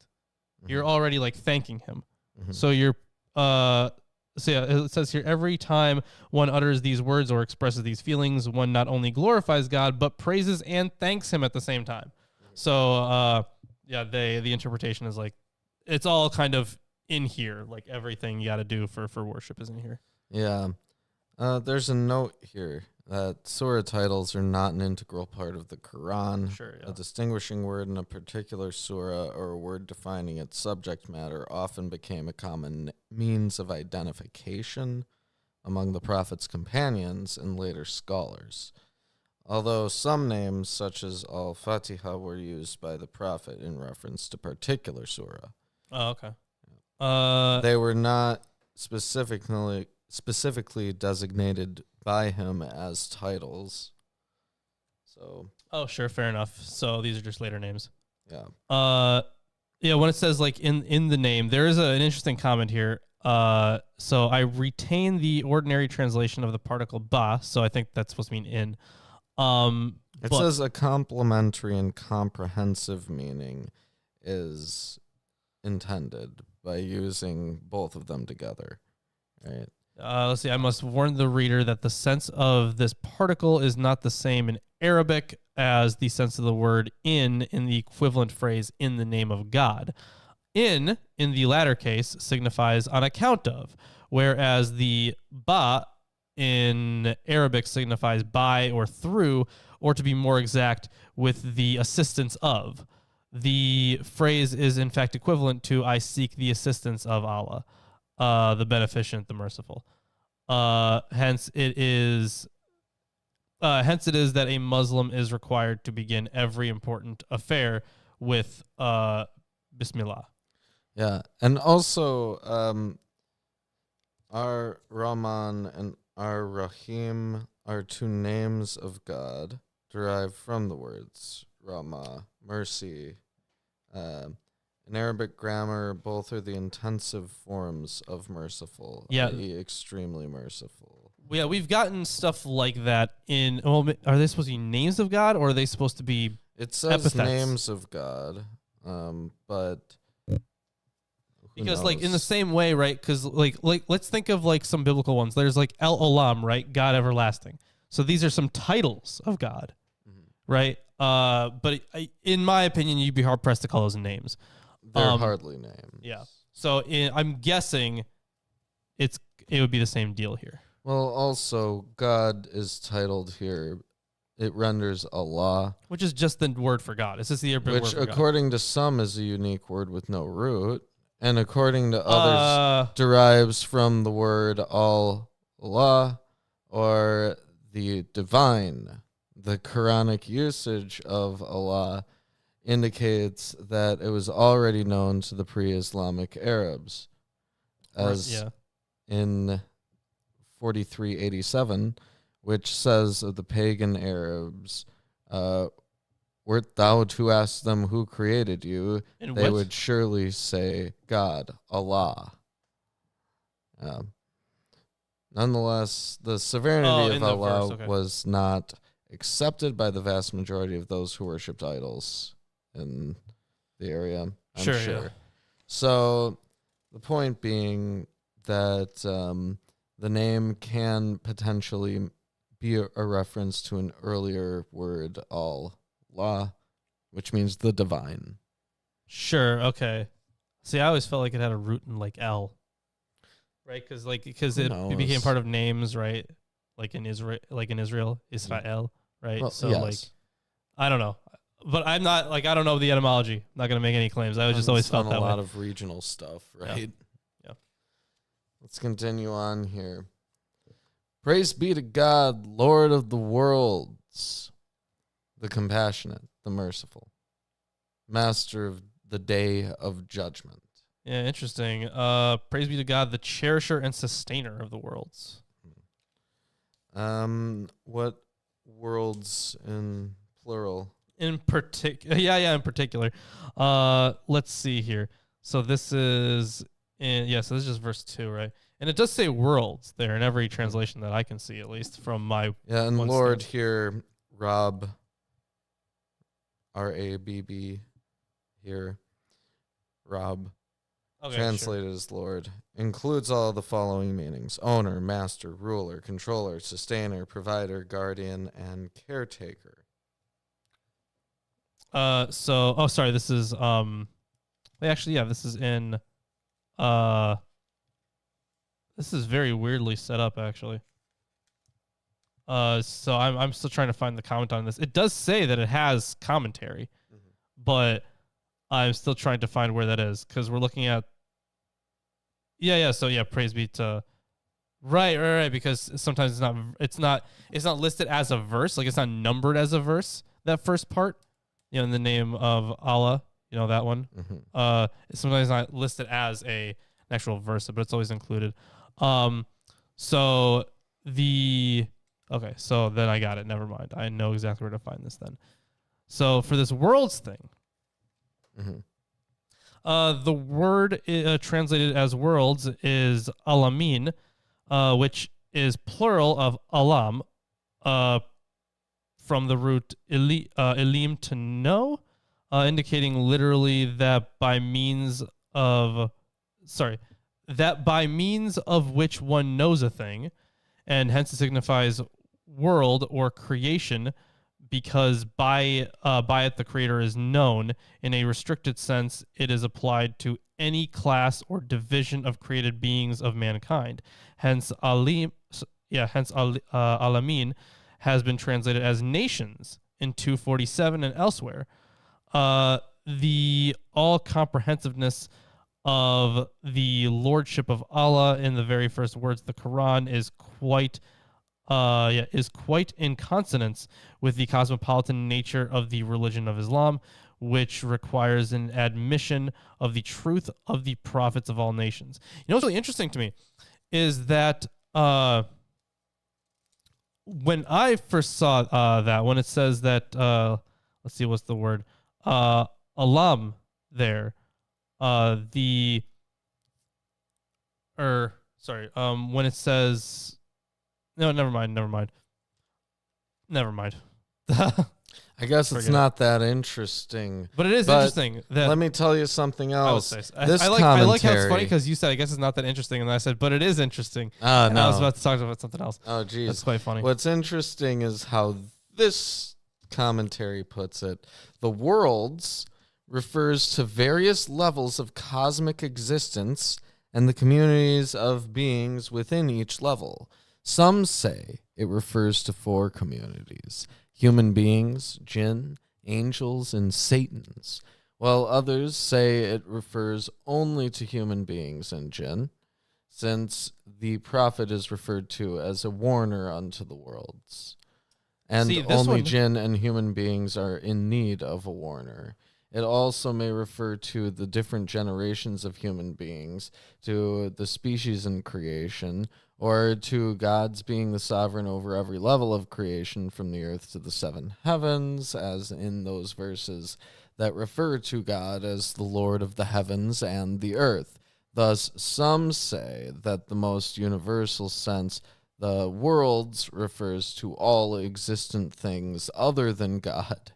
you're already like thanking him. So you're it says here, every time one utters these words or expresses these feelings, one not only glorifies God but praises and thanks him at the same time. So the interpretation is like it's all kind of in here, like everything you got to do for worship is in here. Yeah. There's a note here that surah titles are not an integral part of the Quran. Sure, yeah. A distinguishing word in a particular surah or a word defining its subject matter often became a common means of identification among the Prophet's companions and later scholars. Although some names, such as Al-Fatiha, were used by the Prophet in reference to particular surah. Oh, okay. They were not specifically designated by him as titles. So. Oh, sure, fair enough. So these are just later names. Yeah. When it says like in the name, there is an interesting comment here. So I retain the ordinary translation of the particle ba, so I think that's supposed to mean in. It says a complementary and comprehensive meaning is intended by using both of them together, right? Let's see. I must warn the reader that the sense of this particle is not the same in Arabic as the sense of the word in the equivalent phrase in the name of God. In the latter case, signifies on account of, whereas the ba in Arabic signifies by or through, or to be more exact, with the assistance of. The phrase is in fact equivalent to I seek the assistance of Allah, the beneficent, the merciful. Hence it is that a Muslim is required to begin every important affair with Bismillah. Yeah, and also Ar-Rahman and Ar-Rahim are two names of God derived from the words Rahma, mercy. In Arabic grammar, both are the intensive forms of merciful, i.e. extremely merciful. Yeah, we've gotten stuff like that in... Well, are they supposed to be names of God, or are they supposed to be It says epithets? Names of God, but... Because, like, in the same way, right? Because, like, let's think of, like, some biblical ones. There's, like, El-Olam, right? God everlasting. So these are some titles of God, right? But in my opinion, you'd be hard-pressed to call those names. They're hardly names. Yeah. So I'm guessing it would be the same deal here. Well, also, God is titled here. It renders Allah. Which is just the word for God. It's just the Arabic word for God. Which, according to some, is a unique word with no root. And according to others, derives from the word Allah or the divine. The Quranic usage of Allah indicates that it was already known to the pre-Islamic Arabs, as in 4387, which says of the pagan Arabs, wert thou to ask them who created you, they would surely say God, Allah. Nonetheless, the sovereignty of Allah was not accepted by the vast majority of those who worshipped idols in the area, I'm sure. Yeah. So the point being that the name can potentially be a reference to an earlier word, Allah, which means the divine. Sure, okay. See, I always felt like it had a root in, like, L. Right? Because it became part of names, right? Like in Israel, Israel, right? Well, so, yes. like, I don't know. But I'm not, like, I don't know the etymology. I'm not going to make any claims. I just always felt that way. A lot of regional stuff, right? Yeah. Let's continue on here. Praise be to God, Lord of the worlds, the compassionate, the merciful, master of the day of judgment. Yeah, interesting. Praise be to God, the cherisher and sustainer of the worlds. What worlds in plural? In particular, in particular. Let's see here. So this is so this is just verse 2, right? And it does say worlds there in every translation that I can see, at least from my and Lord here, Rabb, R-A-B-B here, Rabb, translated as Lord, includes all the following meanings: owner, master, ruler, controller, sustainer, provider, guardian, and caretaker. This is this is in this is very weirdly set up, actually. So I'm still trying to find the comment on this. It does say that it has commentary, but I'm still trying to find where that is, because we're looking at so praise be to right, because sometimes it's not listed as a verse, like it's not numbered as a verse, that first part, in the name of Allah, that one. It's sometimes not listed as an actual verse, but it's always included. So then I got it. Never mind. I know exactly where to find this then. So for this worlds thing, the word translated as worlds is alamin, which is plural of alam, from the root ilim, to know, indicating literally that by means of that by means of which one knows a thing, and hence it signifies world or creation, because by it the creator is known. In a restricted sense, it is applied to any class or division of created beings of mankind. Hence, alamin has been translated as nations in 247 and elsewhere. The all-comprehensiveness of the lordship of Allah in the very first words of the Quran is quite in consonance with the cosmopolitan nature of the religion of Islam, which requires an admission of the truth of the prophets of all nations. You know what's really interesting to me is that when I first saw that, when it says that, let's see, what's the word? Alam there, when it says, no, never mind. I guess it's not that interesting. But it is interesting. That let me tell you something else. I like how it's funny because you said, I guess it's not that interesting. And I said, but it is interesting. And I was about to talk about something else. Oh, geez. That's quite funny. What's interesting is how this commentary puts it. The worlds refers to various levels of cosmic existence and the communities of beings within each level. Some say it refers to 4 communities: human beings, jinn, angels, and satans, while others say it refers only to human beings and jinn, since the prophet is referred to as a warner unto the worlds. And only jinn and human beings are in need of a warner. It also may refer to the different generations of human beings, to the species in creation, or to God's being the sovereign over every level of creation from the earth to the 7 heavens, as in those verses that refer to God as the Lord of the heavens and the earth. Thus, some say that the most universal sense, the worlds, refers to all existent things other than God.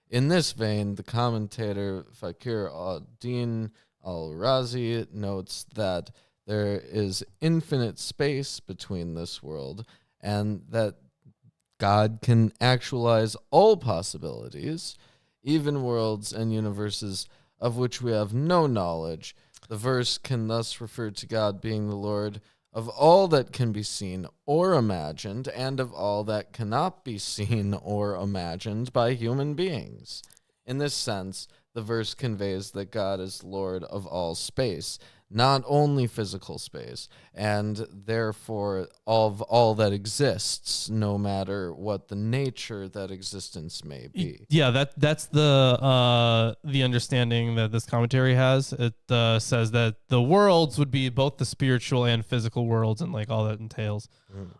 In this vein, the commentator Fakir al-Din al-Razi notes that there is infinite space between this world and that God can actualize all possibilities, even worlds and universes of which we have no knowledge. The verse can thus refer to God being the Lord of all that can be seen or imagined, and of all that cannot be seen or imagined by human beings. In this sense, the verse conveys that God is Lord of all space, not only physical space, and therefore of all that exists, no matter what the nature that existence may be. Yeah, that's the understanding that this commentary has. It says that the worlds would be both the spiritual and physical worlds, and like all that entails.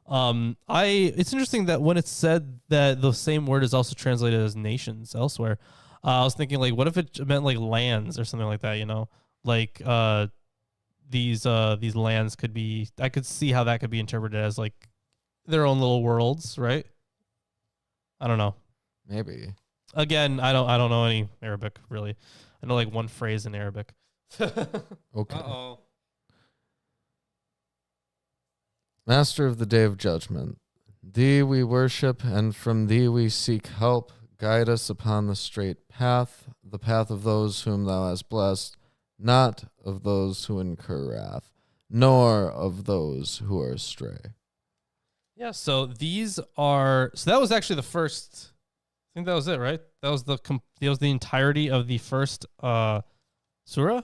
It's interesting that when it's said that the same word is also translated as nations elsewhere, I was thinking, like, what if it meant like lands or something like that? You know, like these lands could be. I could see how that could be interpreted as like their own little worlds, right? I don't know. Maybe. Again, I don't know any Arabic really. I know like one phrase in Arabic. Okay. Uh-oh. Master of the Day of Judgment, Thee we worship, and from Thee we seek help. Guide us upon the straight path, the path of those whom Thou hast blessed, not of those who incur wrath, nor of those who are astray. Yeah, so these are... So that was actually the first... I think that was it, right? That was the entirety of the first surah? I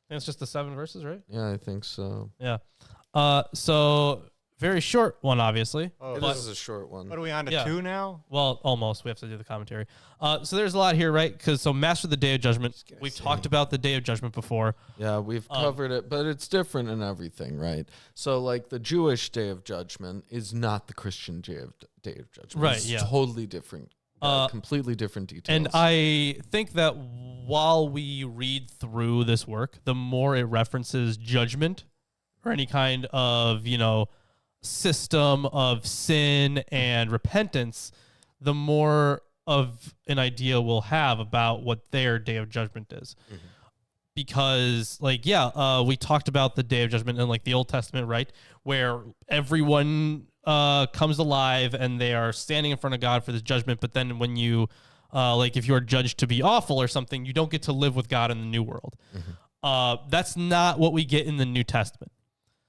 think it's just the 7 verses, right? Yeah, I think so. Yeah. So... Very short one, obviously. Oh, This is a short one. What are we on to 2 now? Well, almost. We have to do the commentary. So there's a lot here, right? Because Master of the Day of Judgment. We've talked about the Day of Judgment before. Yeah, we've covered it, but it's different in everything, right? So, like, the Jewish Day of Judgment is not the Christian Day of Judgment. Right, it's yeah. Totally different. Completely different details. And I think that while we read through this work, the more it references judgment or any kind of, system of sin and repentance, the more of an idea we'll have about what their Day of Judgment is. because like we talked about the Day of Judgment in like the Old Testament, right, where everyone comes alive and they are standing in front of God for this judgment. But then when you like if you are judged to be awful or something, you don't get to live with God in the new world. That's not what we get in the New Testament.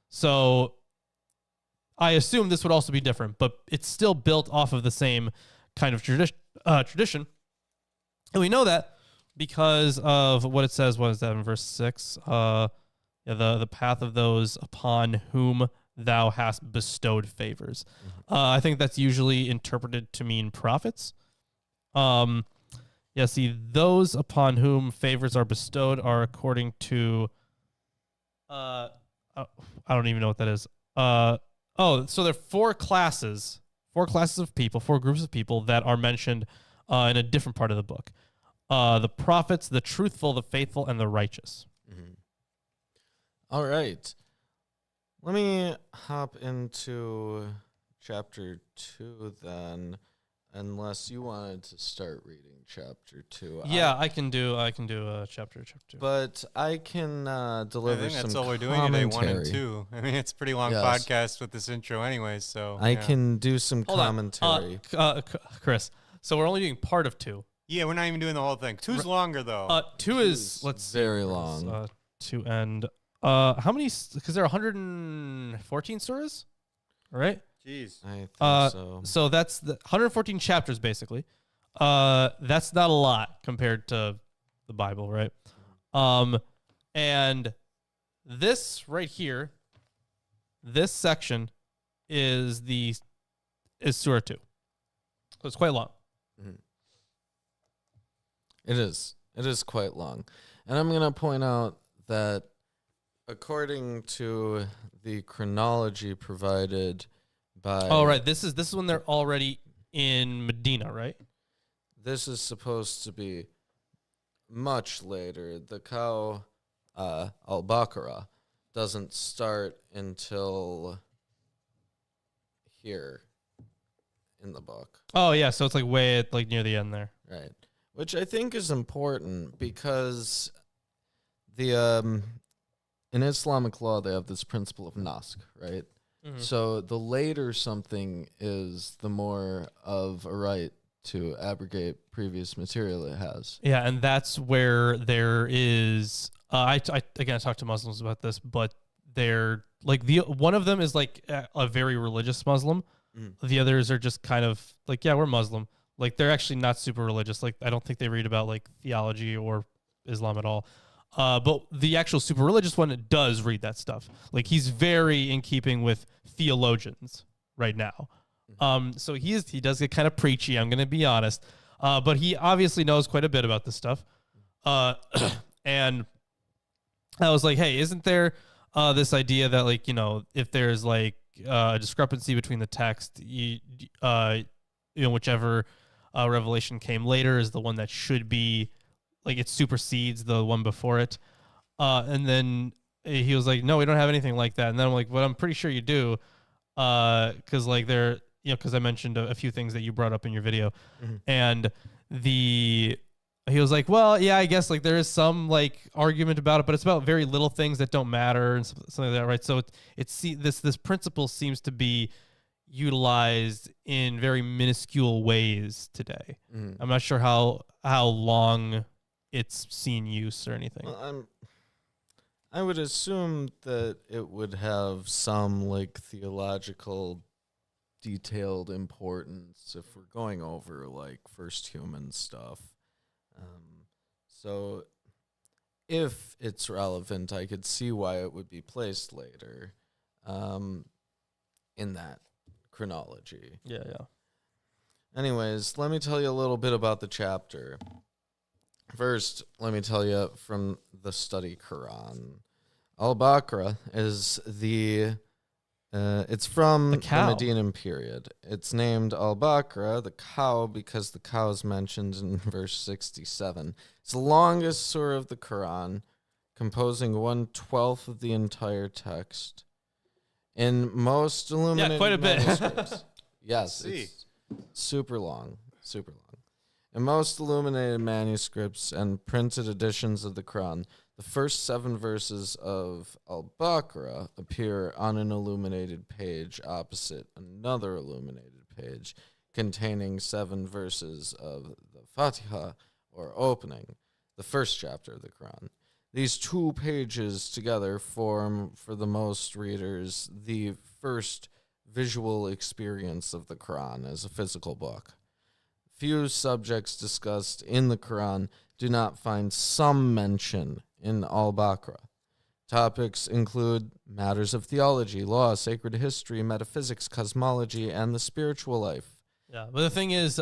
So I assume this would also be different, but it's still built off of the same kind of tradition. And we know that because of what it says. What is that in verse 6? The path of those upon whom thou hast bestowed favors. I think that's usually interpreted to mean prophets. See, those upon whom favors are bestowed are according to I don't even know what that is. So there are four classes of people, four groups of people that are mentioned in a different part of the book. The prophets, the truthful, the faithful, and the righteous. All right. Let me hop into chapter 2 then, unless you wanted to start reading chapter 2. Yeah, I can do chapter 2. But I can deliver I think that's some all we're doing today, 1 and commentary. 2. I mean, it's a pretty long podcast with this intro anyways, so. I can do some commentary. Chris, so we're only doing part of 2. Yeah, we're not even doing the whole thing. 2's longer, though. 2 is, let's see. Very long. 2 and, how many, because there are 114 surahs, right? Jeez. I think so. So that's the 114 chapters, basically. That's not a lot compared to the Bible, right? And this right here, this section is Surah 2. So it's quite long. It is. It is quite long. And I'm going to point out that according to the chronology provided by... Oh, right. This is when they're already in Medina, right? This is supposed to be much later. The cow, Al-Baqarah, doesn't start until here in the book. Oh, yeah. So it's like way at, like near the end there. Right. Which I think is important because the in Islamic law they have this principle of naskh, right? So the later something is, the more of a right to abrogate previous material it has. Yeah, and that's where there is. I again talked to Muslims about this, but they're like one of them is like a very religious Muslim. The others are just kind of like, yeah, we're Muslim. Like they're actually not super religious. Like I don't think they read about like theology or Islam at all. But the actual super religious one does read that stuff. Like he's very in keeping with theologians right now. So he does get kind of preachy, I'm going to be honest. But he obviously knows quite a bit about this stuff. And I was like, hey, isn't there this idea that like, if there's like a discrepancy between the text, whichever revelation came later is the one that should be, like it supersedes the one before it. And then he was like, no, we don't have anything like that. And then I'm like, well, I'm pretty sure you do. Cause like cause I mentioned a few things that you brought up in your video and he was like, well, yeah, I guess like there is some like argument about it, but it's about very little things that don't matter and something like that. Right. So this principle seems to be utilized in very minuscule ways today. I'm not sure how long it's seen use or anything. Well, I would assume that it would have some like theological detailed importance if we're going over like first human stuff. So if it's relevant, I could see why it would be placed later in that chronology. Yeah. Anyways, let me tell you a little bit about the chapter. First, let me tell you from the study Quran. Al-Baqarah is it's from the Medinan period. It's named Al-Baqarah, the cow, because the cow is mentioned in verse 67. It's the longest surah of the Quran, composing 1/12 of the entire text. In most illuminated quite a bit. manuscripts. Yes, it's super long. In most illuminated manuscripts and printed editions of the Quran, The first 7 verses of Al-Baqarah appear on an illuminated page opposite another illuminated page containing 7 verses of the Fatiha, or opening, the first chapter of the Quran. These 2 pages together form, for the most readers, the first visual experience of the Quran as a physical book. Few subjects discussed in the Quran do not find some mention in Al-Baqarah. Topics include matters of theology, law, sacred history, metaphysics, cosmology, and the spiritual life. Yeah, but the thing is,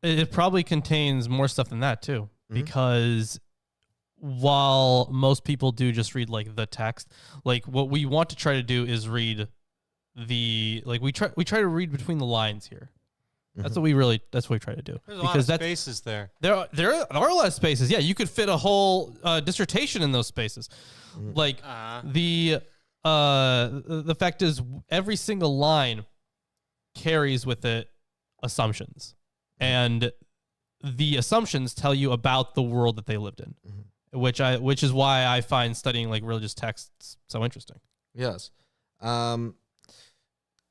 it probably contains more stuff than that too, because while most people do just read like the text, like what we want to try to do is read we try to read between the lines here. That's what we try to do. There's a lot of spaces there. There are a lot of spaces. Yeah, you could fit a whole dissertation in those spaces. Like the fact is, every single line carries with it assumptions, and the assumptions tell you about the world that they lived in, which is why I find studying like religious texts so interesting. Yes.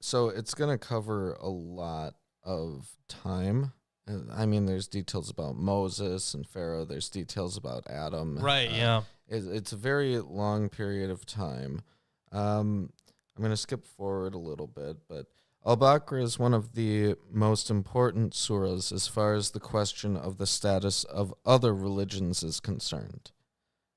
So it's going to cover a lot of time. I mean, there's details about Moses and Pharaoh. There's details about Adam. Right, yeah. It's a very long period of time. I'm going to skip forward a little bit, but Al-Baqarah is one of the most important surahs as far as the question of the status of other religions is concerned.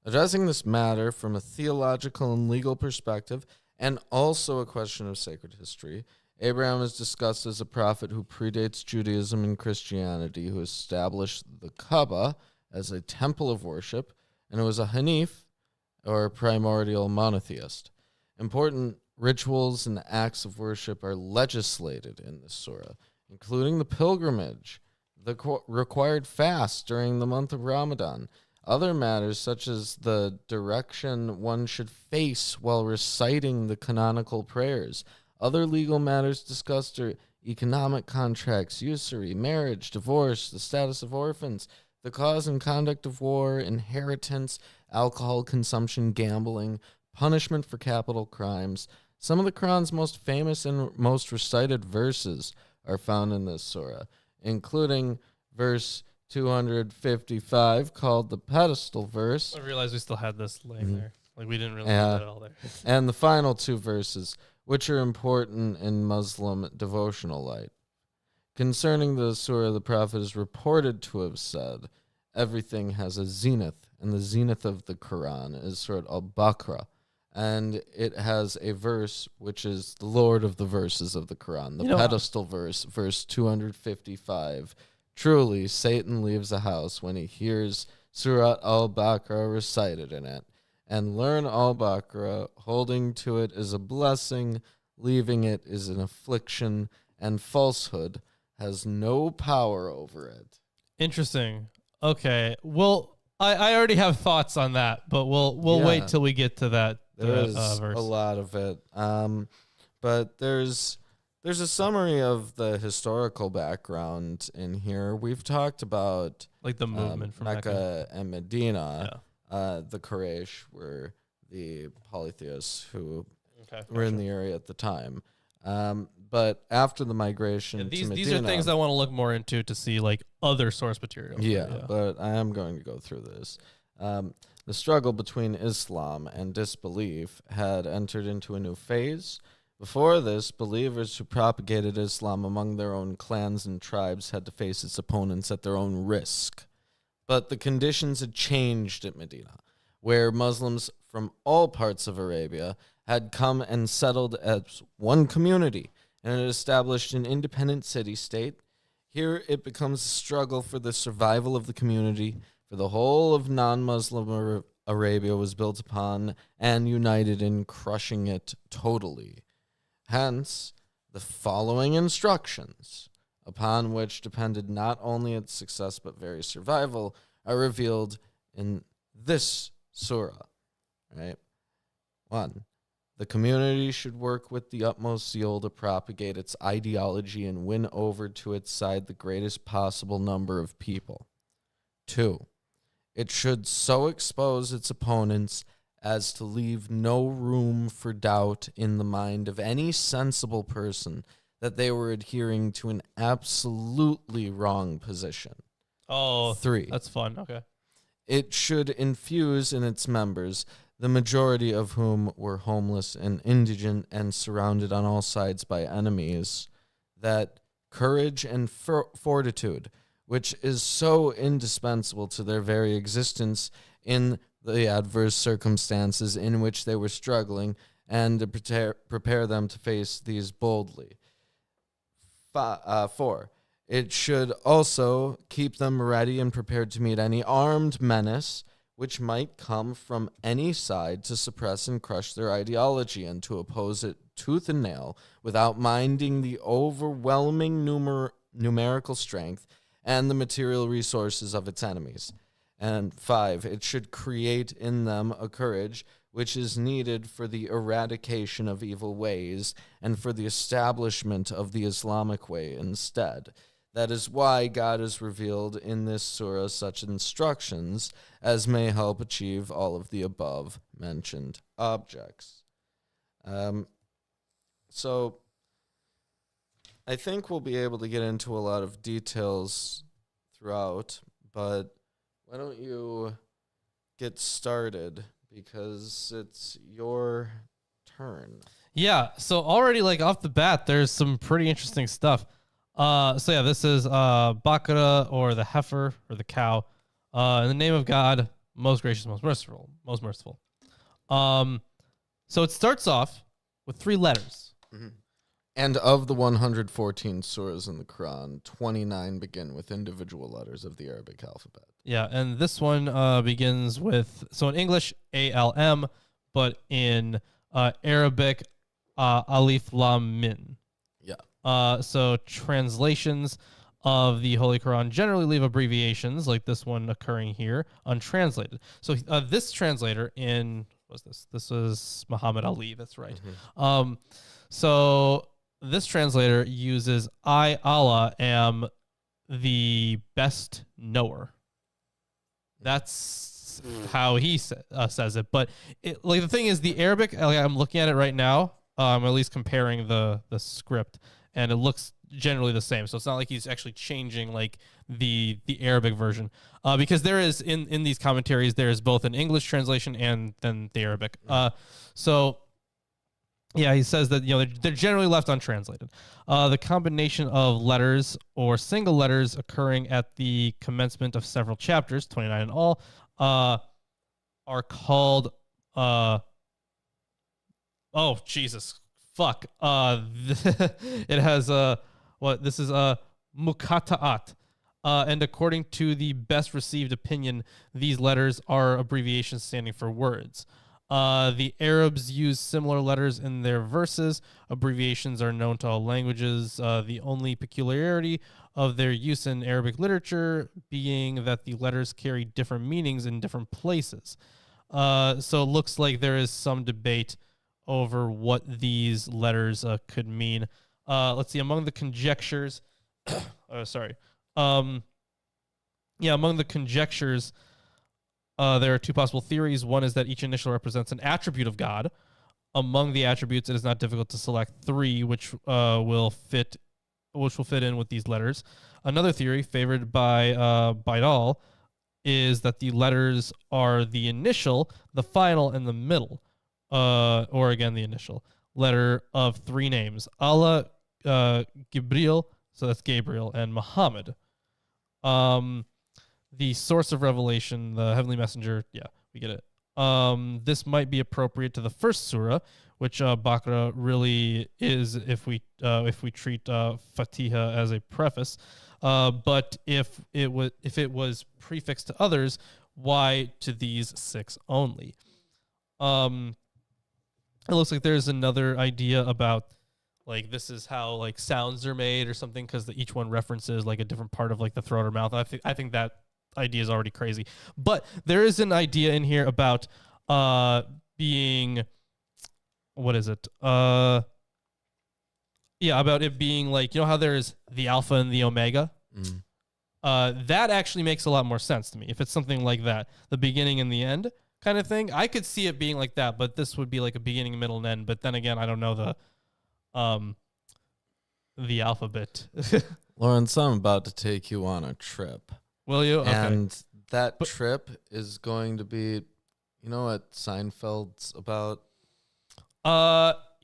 Addressing this matter from a theological and legal perspective, and also a question of sacred history, Abraham is discussed as a prophet who predates Judaism and Christianity, who established the Kaaba as a temple of worship, and who was a Hanif, or primordial monotheist. Important rituals and acts of worship are legislated in this surah, including the pilgrimage, the required fast during the month of Ramadan, other matters such as the direction one should face while reciting the canonical prayers. Other legal matters discussed are economic contracts, usury, marriage, divorce, the status of orphans, the cause and conduct of war, inheritance, alcohol consumption, gambling, punishment for capital crimes. Some of the Quran's most famous and most recited verses are found in this surah, including verse 255, called the pedestal verse. I realized we still had this laying there. Like, we didn't really have that all there. And the final 2 verses, which are important in Muslim devotional light. Concerning the surah, the Prophet is reported to have said, everything has a zenith, and the zenith of the Quran is Surah Al-Baqarah, and it has a verse which is the Lord of the verses of the Quran, the pedestal verse, verse 255. Truly, Satan leaves the house when he hears Surah Al-Baqarah recited in it, and learn Al-Baqarah, holding to it is a blessing, leaving it is an affliction, and falsehood has no power over it. Interesting. Okay. Well, I already have thoughts on that, but we'll wait till we get to that There's verse. a lot of it. But there's a summary of the historical background in here. We've talked about like the movement from Mecca and Medina. The Quraysh were the polytheists who were in the area at the time. But after the migration to Medina... These are things I want to look more into to see like other source material. Yeah, but I am going to go through this. The struggle between Islam and disbelief had entered into a new phase. Before this, believers who propagated Islam among their own clans and tribes had to face its opponents at their own risk. But the conditions had changed at Medina, where Muslims from all parts of Arabia had come and settled as one community and had established an independent city-state. Here it becomes a struggle for the survival of the community, for the whole of non-Muslim Arabia was built upon and united in crushing it totally. Hence, the following instructions, upon which depended not only its success but very survival, are revealed in this surah. Right? 1. The community should work with the utmost zeal to propagate its ideology and win over to its side the greatest possible number of people. 2. It should so expose its opponents as to leave no room for doubt in the mind of any sensible person that they were adhering to an absolutely wrong position. Oh, 3. That's fun. Okay. It should infuse in its members, the majority of whom were homeless and indigent and surrounded on all sides by enemies, that courage and fortitude, which is so indispensable to their very existence in the adverse circumstances in which they were struggling, and to prepare them to face these boldly. 4. It should also keep them ready and prepared to meet any armed menace which might come from any side to suppress and crush their ideology and to oppose it tooth and nail without minding the overwhelming numerical strength and the material resources of its enemies. And 5, it should create in them a courage which is needed for the eradication of evil ways and for the establishment of the Islamic way instead. That is why God has revealed in this surah such instructions as may help achieve all of the above mentioned objects. So I think we'll be able to get into a lot of details throughout, but why don't you get started, because it's your turn. Yeah, so already like off the bat, there's some pretty interesting stuff. This is Baqarah, or the heifer, or the cow. In the name of God, most gracious, most merciful, most merciful. So it starts off with 3 letters. Mm-hmm. And of the 114 surahs in the Quran, 29 begin with individual letters of the Arabic alphabet. Yeah, and this one begins with, so in English, ALM, but in Arabic, Alif Lam Min. Yeah. So translations of the Holy Quran generally leave abbreviations, like this one occurring here, untranslated. So this translator what's this? This is Muhammad Ali, that's right. Mm-hmm. So this translator uses I, Allah, am the best knower. That's how he says it. But the thing is, the Arabic, I'm looking at it right now. I'm at least comparing the script, and it looks generally the same. So it's not like he's actually changing like the Arabic version, because there is in these commentaries there is both an English translation and then the Arabic. So yeah, he says that they're generally left untranslated. The combination of letters or single letters occurring at the commencement of several chapters, 29 in all, are called oh Jesus fuck. It has this is mukata'at. And according to the best received opinion, these letters are abbreviations standing for words. The Arabs use similar letters in their verses. Abbreviations are known to all languages. The only peculiarity of their use in Arabic literature being that the letters carry different meanings in different places. So it looks like there is some debate over what these letters could mean. Let's see. Among the conjectures, among the conjectures, there are 2 possible theories. One is that each initial represents an attribute of God. Among the attributes, it is not difficult to select 3, which will fit in with these letters. Another theory, favored by Baidal, is that the letters are the initial, the final, and the middle, or again the initial letter of 3 names: Allah, Gabriel, so that's Gabriel, and Muhammad. The source of revelation, the heavenly messenger, yeah, we get it. This might be appropriate to the first surah, which Baqarah really is if we treat Fatiha as a preface. But if it was prefixed to others, why to these 6 only? It looks like there's another idea about like this is how like sounds are made or something, because each one references like a different part of like the throat or mouth. I think that idea is already crazy, but there is an idea in here about being, what is it? About it being like, how there is the alpha and the omega. that actually makes a lot more sense to me. If it's something like that, the beginning and the end kind of thing, I could see it being like that. But this would be like a beginning, middle, and end. But then again, I don't know the alphabet. Lawrence, I'm about to take you on a trip. Will you? Okay. And that trip is going to be, you know what Seinfeld's about?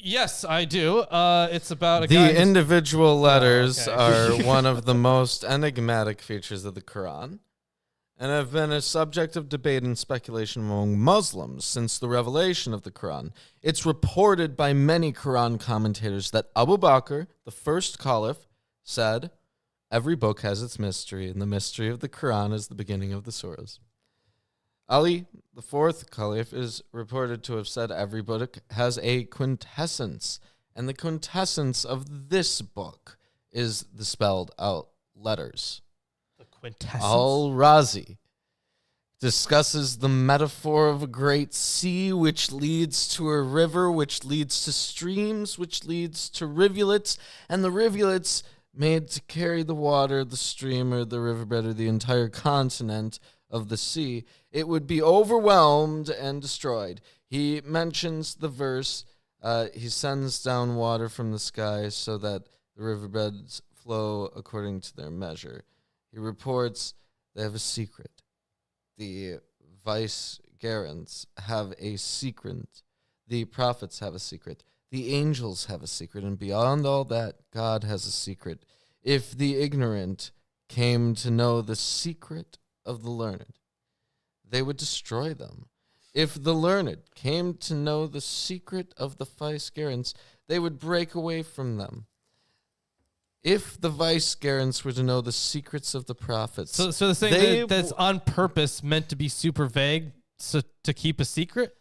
Yes, I do. It's about a the guy. Individual letters okay. are one of the most enigmatic features of the Quran, and have been a subject of debate and speculation among Muslims since the revelation of the Quran. It's reported by many Quran commentators that Abu Bakr, the first caliph, said, "Every book has its mystery, and the mystery of the Quran is the beginning of the surahs." Ali, the fourth caliph, is reported to have said every book has a quintessence, and the quintessence of this book is the spelled out letters. The quintessence. Al-Razi discusses the metaphor of a great sea which leads to a river, which leads to streams, which leads to rivulets, and the rivulets made to carry the water, the stream, or the riverbed, or the entire continent of the sea. It would be overwhelmed and destroyed. He mentions the verse, he sends down water from the sky so that the riverbeds flow according to their measure. He reports they have a secret. The vicegerents have a secret. The prophets have a secret. The angels have a secret. And beyond all that, God has a secret. If the ignorant came to know the secret of the learned, they would destroy them. If the learned came to know the secret of the vicegerents, they would break away from them. If the vicegerents were to know the secrets of the prophets, So the thing that's on purpose meant to be super vague, so to keep a secret.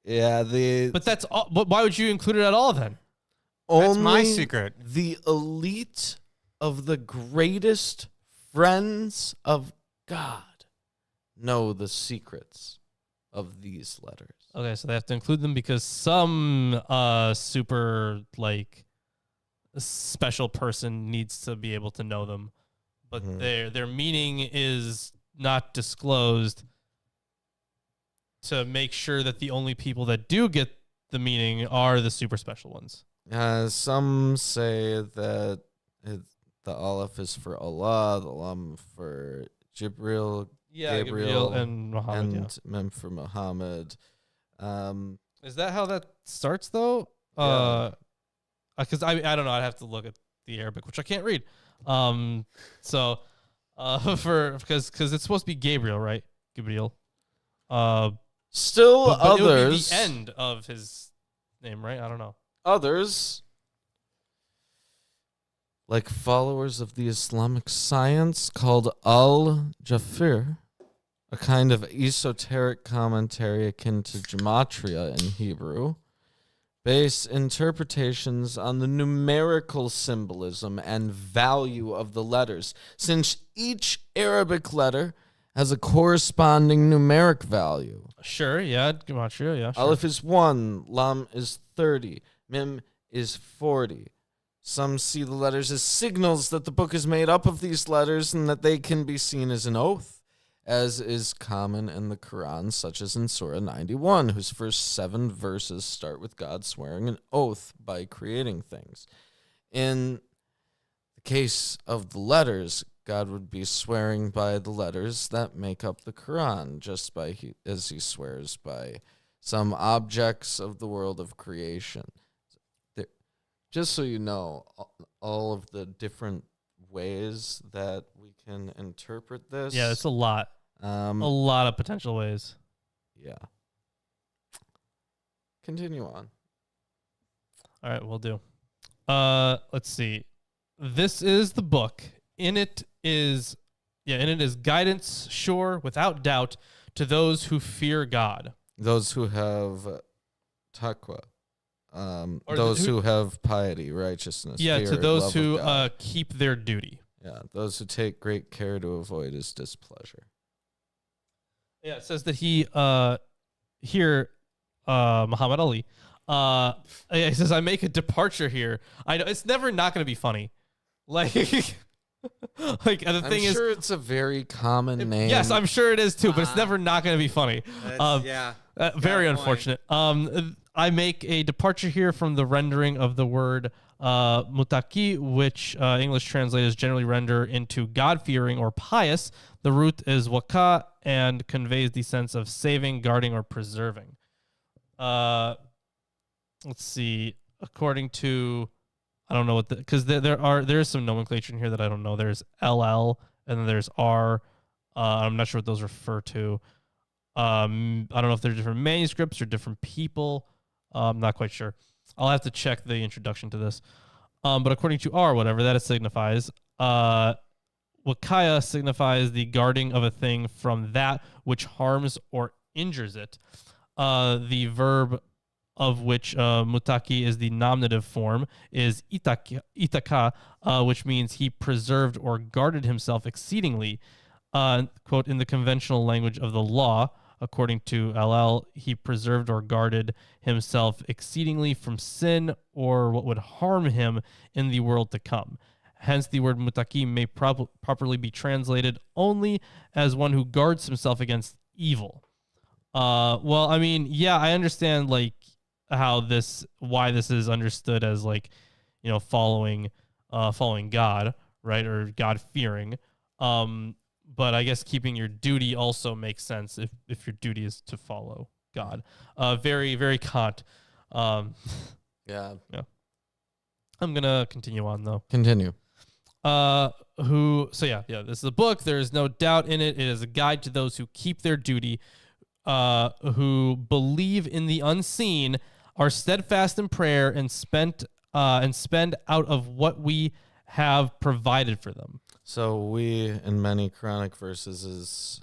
yeah, But that's all. But why would you include it at all then? That's my only secret. the elite of the greatest friends of God know the secrets of these letters. Okay, so they have to include them because some super like special person needs to be able to know them, but their meaning is not disclosed to make sure that the only people that do get the meaning are the super special ones. Some say that the Aleph is for Allah, the Lam for Jibril, Gabriel, and Muhammad. and Mem for Muhammad. Is that how that starts though? Yeah. Because I don't know. I'd have to look at the Arabic, which I can't read. So because it's supposed to be Gabriel, right? Gabriel. Still but others. it would be the end of his name, right? I don't know. Others, like followers of the Islamic science called Al-Jafir, a kind of esoteric commentary akin to gematria in Hebrew, base interpretations on the numerical symbolism and value of the letters, since each Arabic letter has a corresponding numeric value. Sure, yeah, gematria, yeah. Sure. Aleph is 1, Lam is 30, Mim is 40. Some see the letters as signals that the book is made up of these letters and that they can be seen as an oath, as is common in the Quran, such as in Surah 91, whose first 7 verses start with God swearing an oath by creating things. In the case of the letters, God would be swearing by the letters that make up the Quran, just as he swears by some objects of the world of creation. Just so you know, all of the different ways that we can interpret this. Yeah, it's a lot. A lot of potential ways. Yeah. Continue on. All right, we'll do. Let's see. This is the book. In it is guidance, sure, without doubt, to those who fear God. Those who have taqwa. Those who have piety, righteousness. Yeah, fear, to those love who of God. keep their duty. Yeah, those who take great care to avoid his displeasure. Yeah, it says that he here Muhammad Ali he says, I make a departure here. I know it's never not going to be funny. Like Like the I'm thing is, sure it's a very common name. yes, I'm sure it is too, but it's never not going to be funny. Yeah. Very got a point. unfortunate. I make a departure here from the rendering of the word mutaki, which English translators generally render into God-fearing or pious. The root is waka and conveys the sense of saving, guarding, or preserving. Let's see. According to, I don't know what because there is some nomenclature in here that I don't know. There's LL and then there's R. I'm not sure what those refer to. I don't know if they're different manuscripts or different people. I'm not quite sure. I'll have to check the introduction to this. But according to R, whatever that it signifies, Wakaya signifies the guarding of a thing from that which harms or injures it. The verb of which mutaki is the nominative form is itaka, which means he preserved or guarded himself exceedingly. Quote, in the conventional language of the law, according to LL, he preserved or guarded himself exceedingly from sin or what would harm him in the world to come. Hence, the word mutaki may properly be translated only as one who guards himself against evil. Well, I mean, yeah, I understand like why this is understood as like, following God, right, or God fearing. But I guess keeping your duty also makes sense if your duty is to follow God. Very, very Kant. Yeah. Yeah. I'm gonna continue on though. Continue. This is a book. There is no doubt in it. It is a guide to those who keep their duty, who believe in the unseen, are steadfast in prayer, and spend out of what we have provided for them. So we, in many Quranic verses, is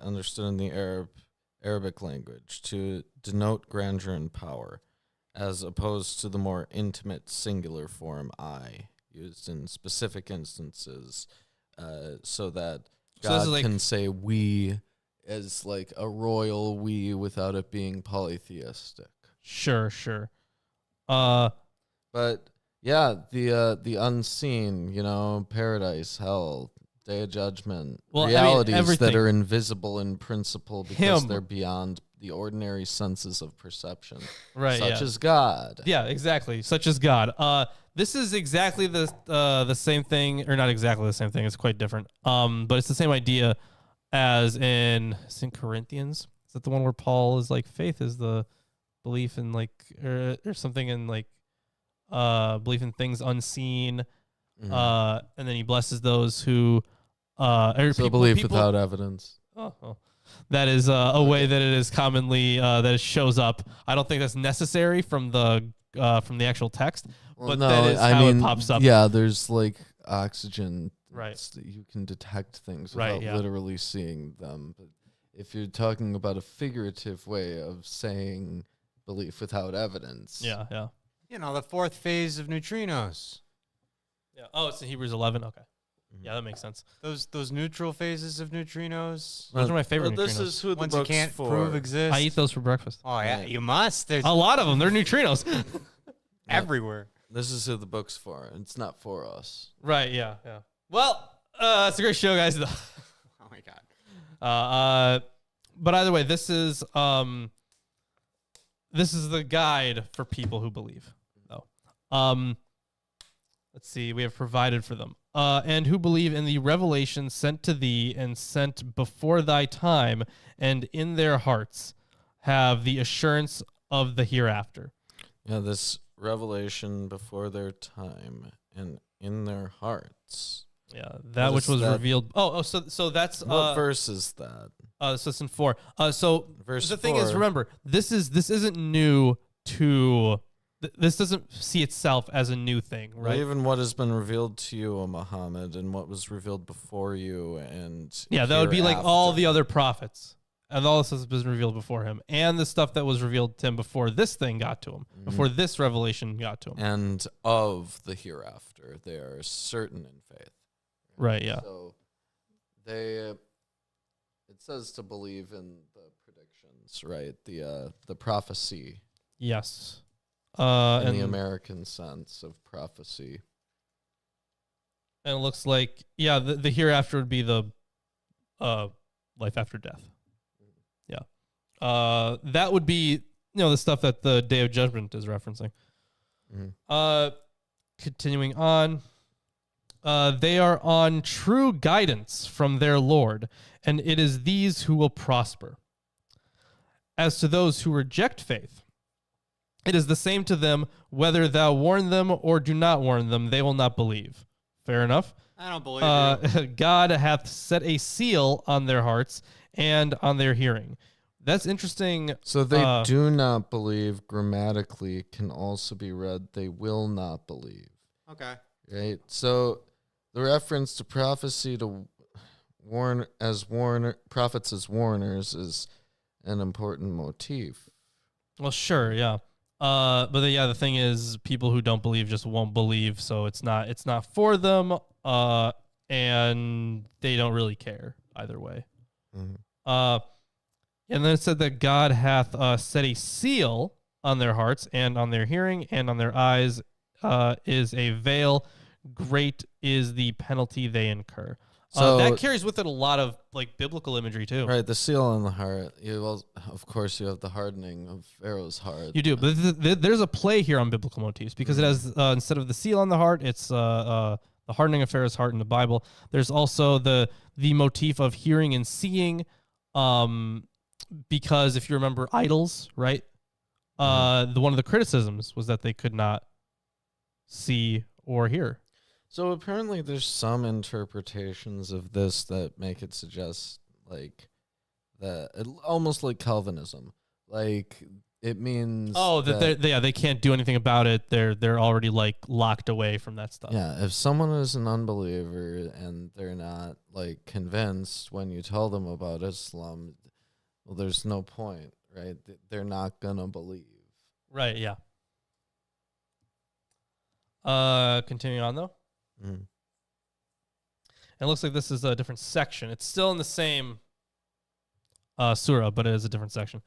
understood in the Arabic language to denote grandeur and power, as opposed to the more intimate singular form I, used in specific instances, so that God can say we as like a royal we without it being polytheistic. Sure. But yeah, the unseen, paradise, hell, day of judgment, realities that are invisible in principle because they're beyond the ordinary senses of perception, right? Such as God. Yeah, exactly. Such as God. This is exactly the same thing, or not exactly the same thing. It's quite different. But it's the same idea as in Corinthians. Is that the one where Paul is like, faith is the belief in like, or something in like, belief in things unseen. And then he blesses those who, belief without evidence. Oh. That is a way that it is commonly that it shows up. I don't think that's necessary from the actual text, but that is how it pops up. Yeah, there's like oxygen, right? That you can detect things without literally seeing them. But if you're talking about a figurative way of saying belief without evidence, yeah. The fourth phase of neutrinos. Yeah. Oh, it's in Hebrews 11. Okay. Yeah, that makes sense. Those neutral phases of neutrinos. Those are my favorite neutrinos. This is who the ones book's you can't for. prove exist. I eat those for breakfast. Oh yeah, you must. There's a lot of them. They're neutrinos. everywhere. This is who the book's for. It's not for us. Right. Yeah. Well, it's a great show, guys. Oh my god. But either way, this is the guide for people who believe. Though. Let's see. We have provided for them. And who believe in the revelation sent to thee and sent before thy time, and in their hearts have the assurance of the hereafter. Yeah, this revelation before their time and in their hearts. Yeah, that which was revealed. So that's what verse is that? So it's in 4. So verse the thing 4. is, remember, this isn't new to. This doesn't see itself as a new thing, right? Well, even what has been revealed to you, O Muhammad, and what was revealed before you, and that would be like all the other prophets, and all this has been revealed before him, and the stuff that was revealed to him before this thing got to him, before this revelation got to him, and of the hereafter, they are certain in faith. Right? Yeah. So it says to believe in the predictions, right? The prophecy. Yes. In the American sense of prophecy. And it looks like, yeah, the hereafter would be the life after death. Yeah. That would be, the stuff that the Day of Judgment is referencing. Continuing on. They are on true guidance from their Lord, and it is these who will prosper. As to those who reject faith, it is the same to them whether thou warn them or do not warn them, they will not believe. Fair enough. I don't believe you. God hath set a seal on their hearts and on their hearing. That's interesting. So they do not believe grammatically can also be read, they will not believe. Okay. Right? So the reference to prophecy to prophets as warners is an important motif. Well, sure, yeah. The thing is, people who don't believe just won't believe, so it's not for them, and they don't really care either way. And then it said that God hath set a seal on their hearts and on their hearing and on their eyes is a veil. Great is the penalty they incur. So that carries with it a lot of biblical imagery too. Right, the seal on the heart. Of course, you have the hardening of Pharaoh's heart. You do, but there's a play here on biblical motifs because it has instead of the seal on the heart, it's the hardening of Pharaoh's heart in the Bible. There's also the motif of hearing and seeing, because if you remember idols, right? One of the criticisms was that they could not see or hear. So apparently there's some interpretations of this that make it suggest almost like Calvinism. It means that they can't do anything about it. They're already locked away from that stuff. Yeah, if someone is an unbeliever and they're not convinced when you tell them about Islam, well, there's no point, right? They're not gonna believe. Right, yeah. Continuing on though. It looks like this is a different section. It's still in the same surah, but it is a different section.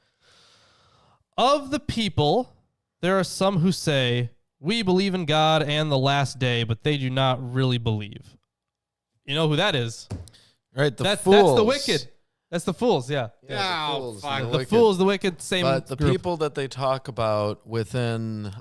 Of the people, there are some who say, we believe in God and the last day, but they do not really believe. You know who that is? Right, that's fools. That's the wicked. That's the fools, yeah. Yeah, the fools. The fools, the wicked, same But the group. people that they talk about within,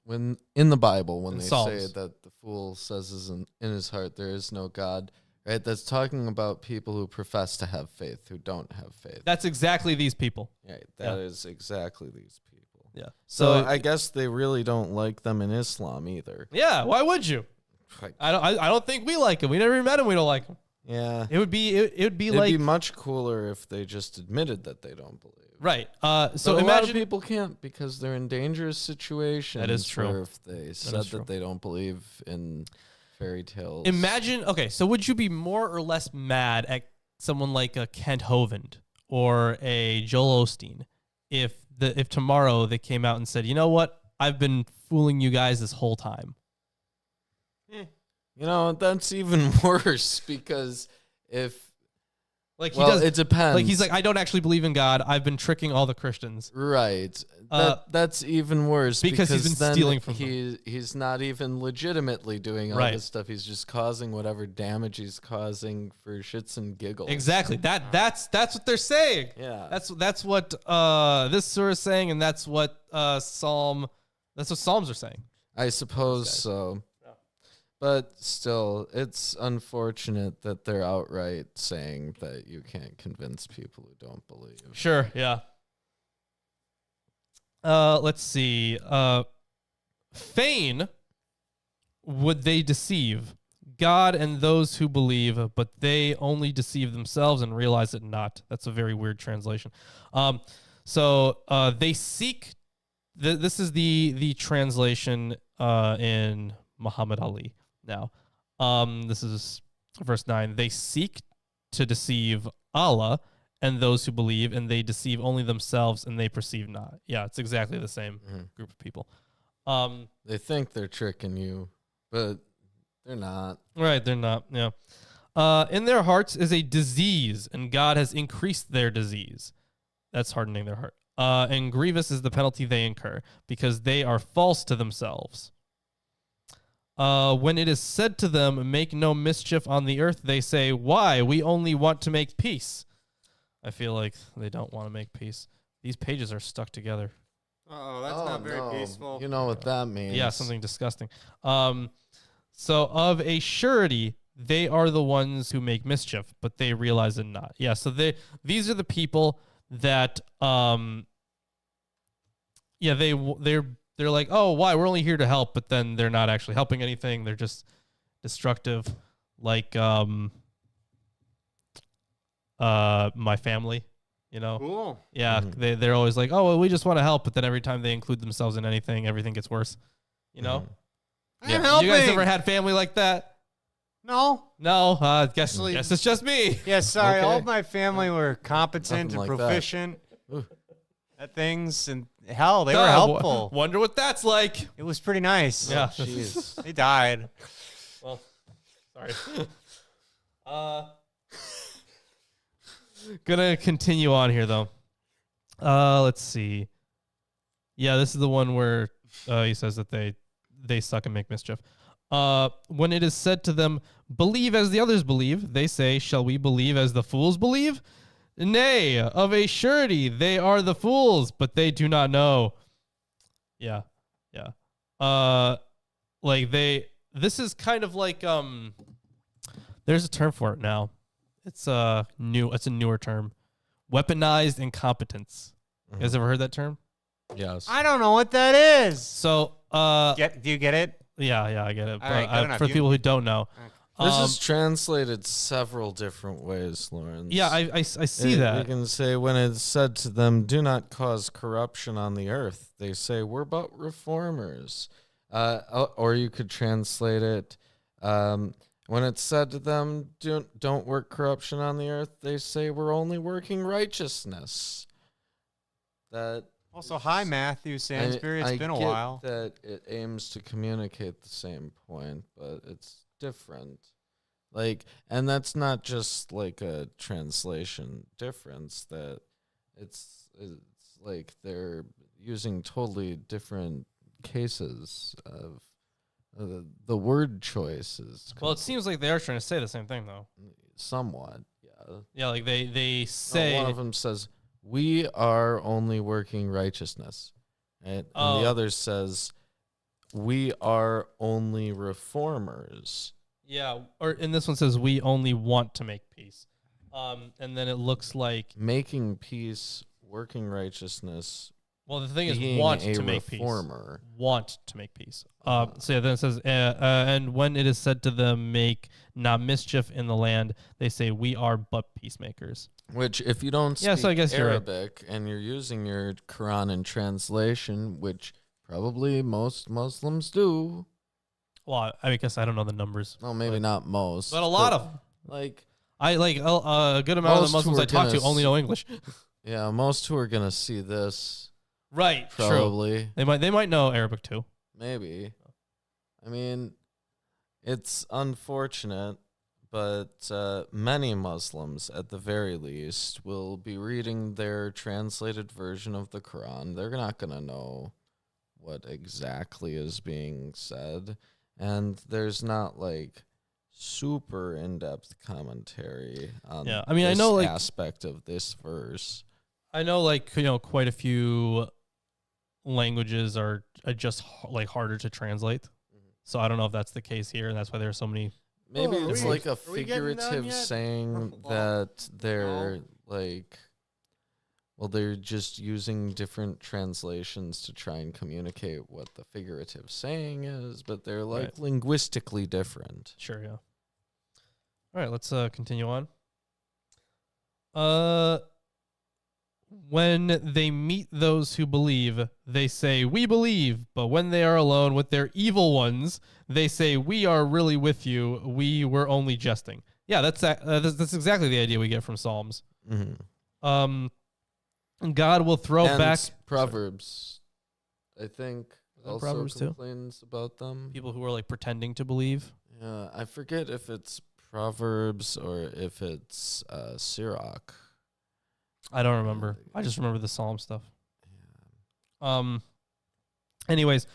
when in the Bible, when they Psalms. say that the fool says in his heart there is no God, right? That's talking about people who profess to have faith, who don't have faith. That's exactly these people. Right, that is exactly these people. Yeah. So I guess they really don't like them in Islam either. Yeah, why would you? I don't think we like them. We never even met them. We don't like them. Yeah, it would be It'd be much cooler if they just admitted that they don't believe. Right. So imagine a lot of people can't because they're in dangerous situations. That is true. Where if they said that they don't believe in fairy tales. Imagine. Okay, so would you be more or less mad at someone like a Kent Hovind or a Joel Osteen if tomorrow they came out and said, you know what, I've been fooling you guys this whole time? That's even worse because if it depends. He's like, I don't actually believe in God. I've been tricking all the Christians. Right. That's even worse because he's been stealing from them. He's not even legitimately doing all this stuff. He's just causing whatever damage he's causing for shits and giggles. Exactly. That's what they're saying. Yeah. That's what this surah is saying, and that's what Psalms are saying. I suppose so. But still, it's unfortunate that they're outright saying that you can't convince people who don't believe. Sure, yeah. Let's see. Fain would they deceive God and those who believe, but they only deceive themselves and realize it not. That's a very weird translation. So they seek. This is the translation in Muhammad Ali. Now, this is verse 9. They seek to deceive Allah and those who believe, and they deceive only themselves, and they perceive not. Yeah, it's exactly the same group of people. They think they're tricking you, but they're not. Right, they're not, yeah. In their hearts is a disease, and God has increased their disease. That's hardening their heart. And grievous is the penalty they incur, because they are false to themselves. When it is said to them, make no mischief on the earth, they say, why? We only want to make peace. I feel like they don't want to make peace. These pages are stuck together. Oh, that's not very peaceful. You know what that means. Yeah, something disgusting. So of a surety, they are the ones who make mischief, but they realize it not. Yeah, so these are the people that they're like, oh, why? We're only here to help, but then they're not actually helping anything. They're just destructive, like my family, you know. Cool. Yeah, they're always like, oh, well, we just want to help, but then every time they include themselves in anything, everything gets worse. You know. I'm helping. You guys ever had family like that? No. No. Guess it's just me. Yeah, sorry. Okay. All of my family were competent Nothing and like that. proficient at things, and hell, they were helpful. Wonder what that's like. It was pretty nice. Yeah. Jeez. They died. Well, sorry. Gonna continue on here though. Let's see. Yeah, this is the one where he says that they suck and make mischief. When it is said to them, believe as the others believe, they say, shall we believe as the fools believe? Nay, of a surety, they are the fools, but they do not know. Yeah. This is kind of like, there's a term for it now. It's a newer term. Weaponized incompetence. You guys ever heard that term? Yes. I don't know what that is. So, Do you get it? yeah, I get it. All right, good enough. For people who don't know, This is translated several different ways, Lawrence. yeah, I see that. You can say, when it's said to them, do not cause corruption on the earth, they say, we're but reformers. Or you could translate it, when it's said to them, don't work corruption on the earth, they say, we're only working righteousness. That Also, hi, Matthew Sansbury. It's been a while. That it aims to communicate the same point, but it's different. Like, and that's not just like a translation difference. That it's like they're using totally different cases of the word choices. Well, it seems like they are trying to say the same thing, though. Somewhat, yeah. Yeah, like they say. One of them says, we are only working righteousness. Right? And the other says, we are only reformers. Yeah, and this one says, we only want to make peace. And then it looks like. Making peace, working righteousness. Well, the thing is, being want a to make reformer. peace. Want to make peace. So yeah, then it says, and when it is said to them, make not mischief in the land, they say, we are but peacemakers. Which, if you don't speak so I guess you're right. Arabic and you're using your Quran in translation, which probably most Muslims do. Well, I guess I don't know the numbers. Well, maybe not most. But a lot of them. Like, I like a good amount of the Muslims I talk to only know English. Yeah, most who are going to see this. Right, probably. True. They might know Arabic too. Maybe. I mean, it's unfortunate, but many Muslims, at the very least, will be reading their translated version of the Quran. They're not going to know what exactly is being said. And there's not, like, super in-depth commentary on I mean, I know, like, aspect of this verse. I know, like, quite a few languages are just like harder to translate. So I don't know if that's the case here, and that's why there are so many. Maybe it's like a figurative saying that they're like, well, they're just using different translations to try and communicate what the figurative saying is, but they're like linguistically different. Sure, yeah. All right, let's continue on. When they meet those who believe, they say, we believe. But when they are alone with their evil ones, they say, we are really with you. We were only jesting. Yeah, that's exactly the idea we get from Psalms. Mm-hmm. God will throw back. Proverbs, I think, also Proverbs too? complains about them. People who are like pretending to believe. Yeah, I forget if it's Proverbs or if it's Sirach. I don't remember. I just remember the Psalm stuff. Anyways,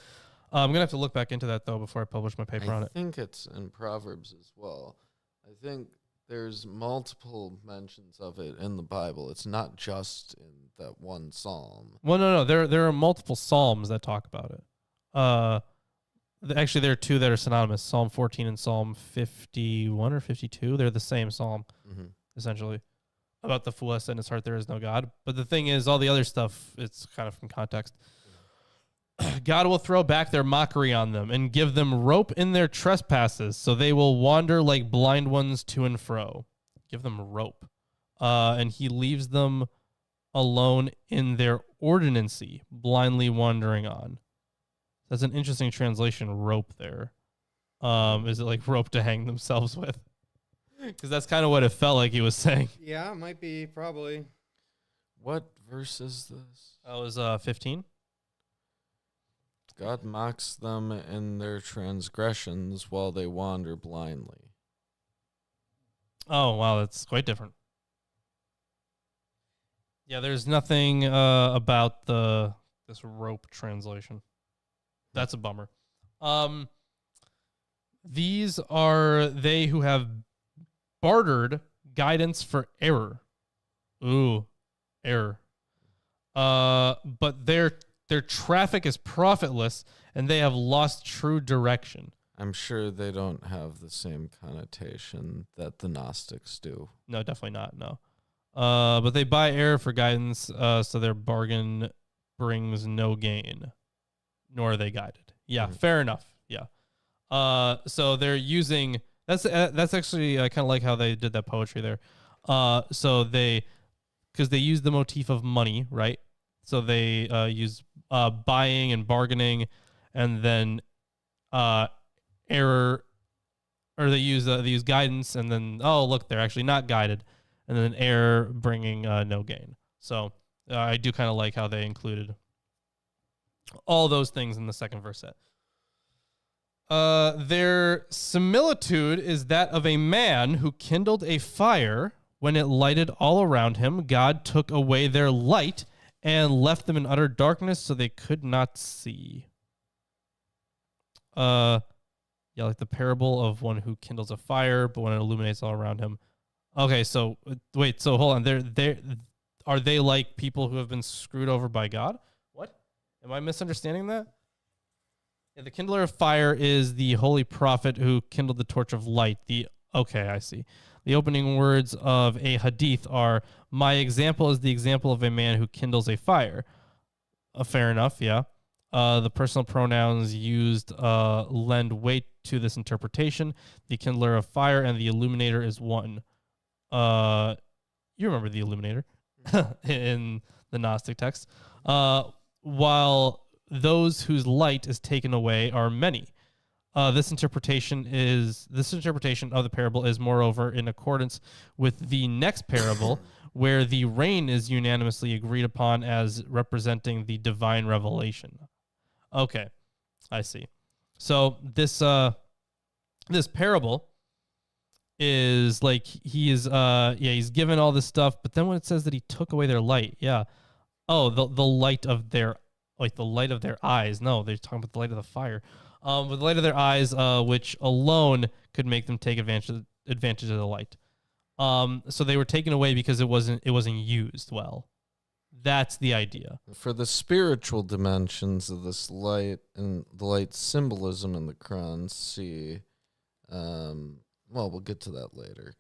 I'm gonna have to look back into that though before I publish my paper on I it. think it's in Proverbs as well. I think there's multiple mentions of it in the Bible. It's not just in that one psalm. Well, no, there are multiple psalms that talk about it. Actually, there are two that are synonymous: Psalm 14 and Psalm 51 or 52. They're the same psalm, essentially, about the fool has said in his heart there is no God. But the thing is, all the other stuff, it's kind of from context. God will throw back their mockery on them and give them rope in their trespasses, so they will wander like blind ones to and fro. Give them rope. And he leaves them alone in their ordinancy, blindly wandering on. That's an interesting translation, rope there. Is it like rope to hang themselves with? Because that's kind of what it felt like he was saying. Yeah, it might be, probably. What verse is this? That was 15. God mocks them in their transgressions while they wander blindly. Oh, wow, that's quite different. Yeah, there's nothing about this rope translation. That's a bummer. These are they who have bartered guidance for error. Ooh, error. But their traffic is profitless, and they have lost true direction. I'm sure they don't have the same connotation that the Gnostics do. No, definitely not. No. But they buy error for guidance, so their bargain brings no gain, nor are they guided. Yeah, fair enough. Yeah. So they're using that's actually kind of like how they did that poetry there. So because they use the motif of money, right? So they use buying and bargaining, and then error, or they use guidance, and then look, they're actually not guided, and then error bringing no gain. So I do kind of like how they included all those things in the second verse set. Their similitude is that of a man who kindled a fire. When it lighted all around him, God took away their light and left them in utter darkness, so they could not see. Yeah, like the parable of one who kindles a fire, but when it illuminates all around him. Okay, so wait, so hold on. Are they like people who have been screwed over by God? What? Am I misunderstanding that? Yeah, the kindler of fire is the holy prophet who kindled the torch of light. Okay, I see. The opening words of a hadith are, "My example is the example of a man who kindles a fire." Fair enough, yeah. The personal pronouns used lend weight to this interpretation. The kindler of fire and the illuminator is one. You remember the illuminator in the Gnostic text. While those whose light is taken away are many. This interpretation of the parable is moreover in accordance with the next parable, where the rain is unanimously agreed upon as representing the divine revelation. Okay, I see. So this parable is like he's given all this stuff, but then when it says that he took away their light, the light of their eyes. No, they're talking about the light of the fire. With the light of their eyes, which alone could make them take advantage of the light. So they were taken away because it wasn't used well. That's the idea. For the spiritual dimensions of this light and the light symbolism in the Quran, we'll get to that later.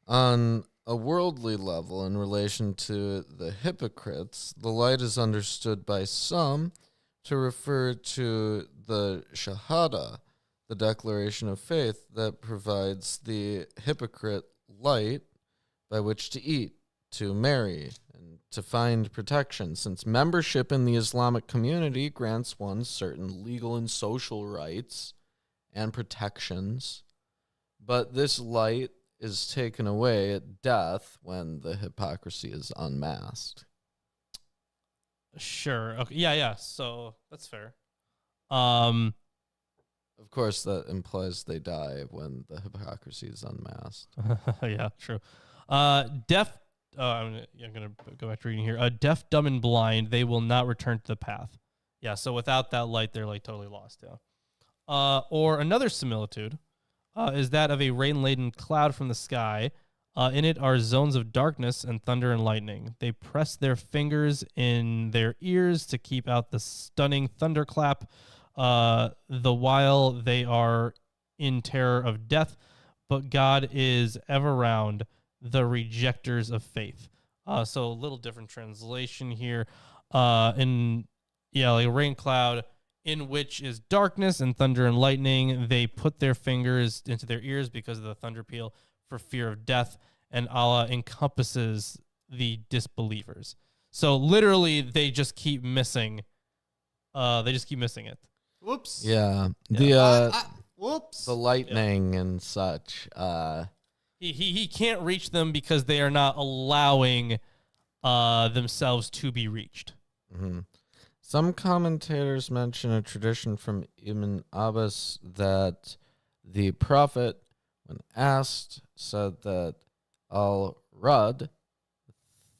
On a worldly level, in relation to the hypocrites, the light is understood by some to refer to the shahada, the declaration of faith that provides the hypocrite light by which to eat, to marry, and to find protection, since membership in the Islamic community grants one certain legal and social rights and protections, but this light is taken away at death when the hypocrisy is unmasked. Sure. Okay. Yeah. So that's fair. Of course, that implies they die when the hypocrisy is unmasked. Yeah, true. Deaf. I'm gonna go back to reading here. Deaf, dumb, and blind, they will not return to the path. Yeah, so without that light, they're like totally lost. Yeah. Or another similitude is that of a rain-laden cloud from the sky. In it are zones of darkness and thunder and lightning. They press their fingers in their ears to keep out the stunning thunderclap, the while they are in terror of death. But God is ever round the rejectors of faith. So a little different translation here. Like a rain cloud in which is darkness and thunder and lightning. They put their fingers into their ears because of the thunder peal for fear of death, and Allah encompasses the disbelievers. So literally, they just keep missing. They just keep missing it. Whoops. Yeah. Whoops. The lightning and such. He can't reach them because they are not allowing themselves to be reached. Mm-hmm. Some commentators mention a tradition from Ibn Abbas that the prophet, when asked, said that Al-Rad,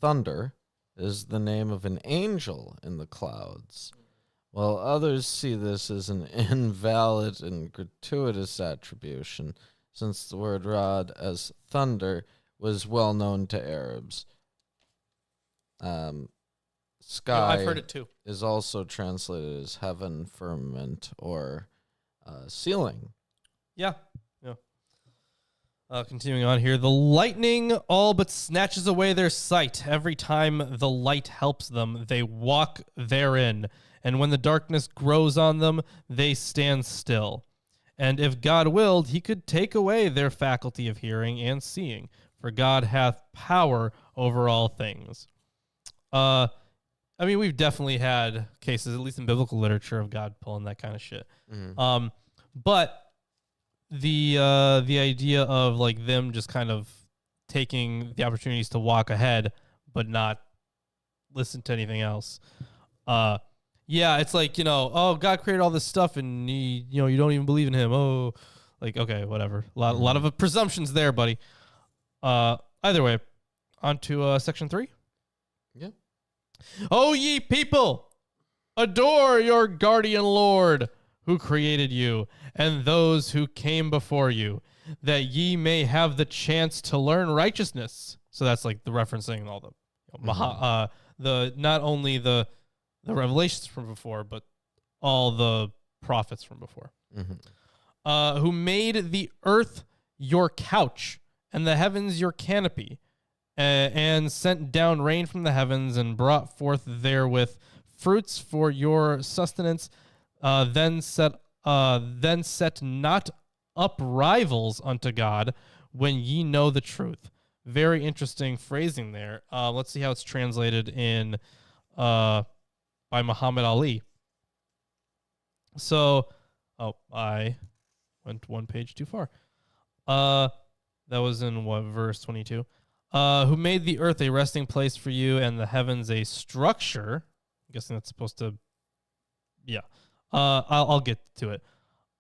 thunder, is the name of an angel in the clouds, while others see this as an invalid and gratuitous attribution, since the word rad as thunder was well known to Arabs. Sky I've heard it too. is also translated as heaven, firmament, or ceiling. Yeah. Continuing on here, the lightning all but snatches away their sight. Every time the light helps them, they walk therein. And when the darkness grows on them, they stand still. And if God willed, he could take away their faculty of hearing and seeing, for God hath power over all things. We've definitely had cases, at least in biblical literature, of God pulling that kind of shit. Mm-hmm. But the idea of like them just kind of taking the opportunities to walk ahead, but not listen to anything else. It's like, God created all this stuff and you don't even believe in him. Oh, like, okay, whatever. A lot of presumptions there, buddy. Either way, on to section 3. Yeah. O ye people, adore your guardian Lord who created you and those who came before you, that ye may have the chance to learn righteousness. So that's like the referencing all the not only the revelations from before, but all the prophets from before. Mm-hmm. Who made the earth your couch and the heavens your canopy, and sent down rain from the heavens and brought forth therewith fruits for your sustenance. Then set not up rivals unto God when ye know the truth. Very interesting phrasing there. Let's see how it's translated in by Muhammad Ali. So, I went one page too far. That was in verse 22. Who made the earth a resting place for you and the heavens a structure. I'm guessing that's supposed to, yeah. I'll get to it.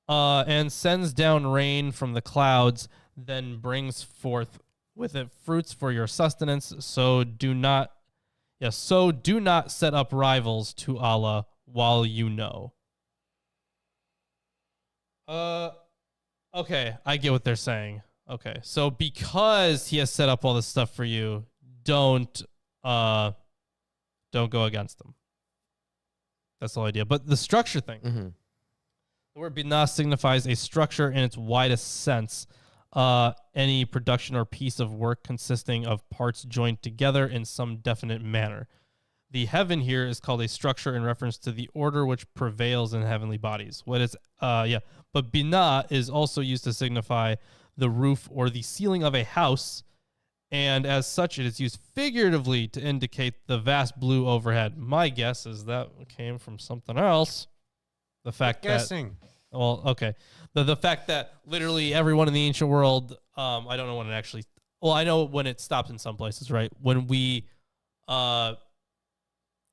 And sends down rain from the clouds, then brings forth with it fruits for your sustenance. So do not set up rivals to Allah while you know. Okay, I get what they're saying. Okay, so because he has set up all this stuff for you, don't go against him. That's the whole idea. But the structure thing, the word binah signifies a structure in its widest sense. Any production or piece of work consisting of parts joined together in some definite manner. The heaven here is called a structure in reference to the order which prevails in heavenly bodies. But binah is also used to signify the roof or the ceiling of a house, and as such, it is used figuratively to indicate the vast blue overhead. My guess is that came from something else. The fact guessing. The fact that literally everyone in the ancient world, I don't know when it actually. Well, I know when it stops in some places, right? When we,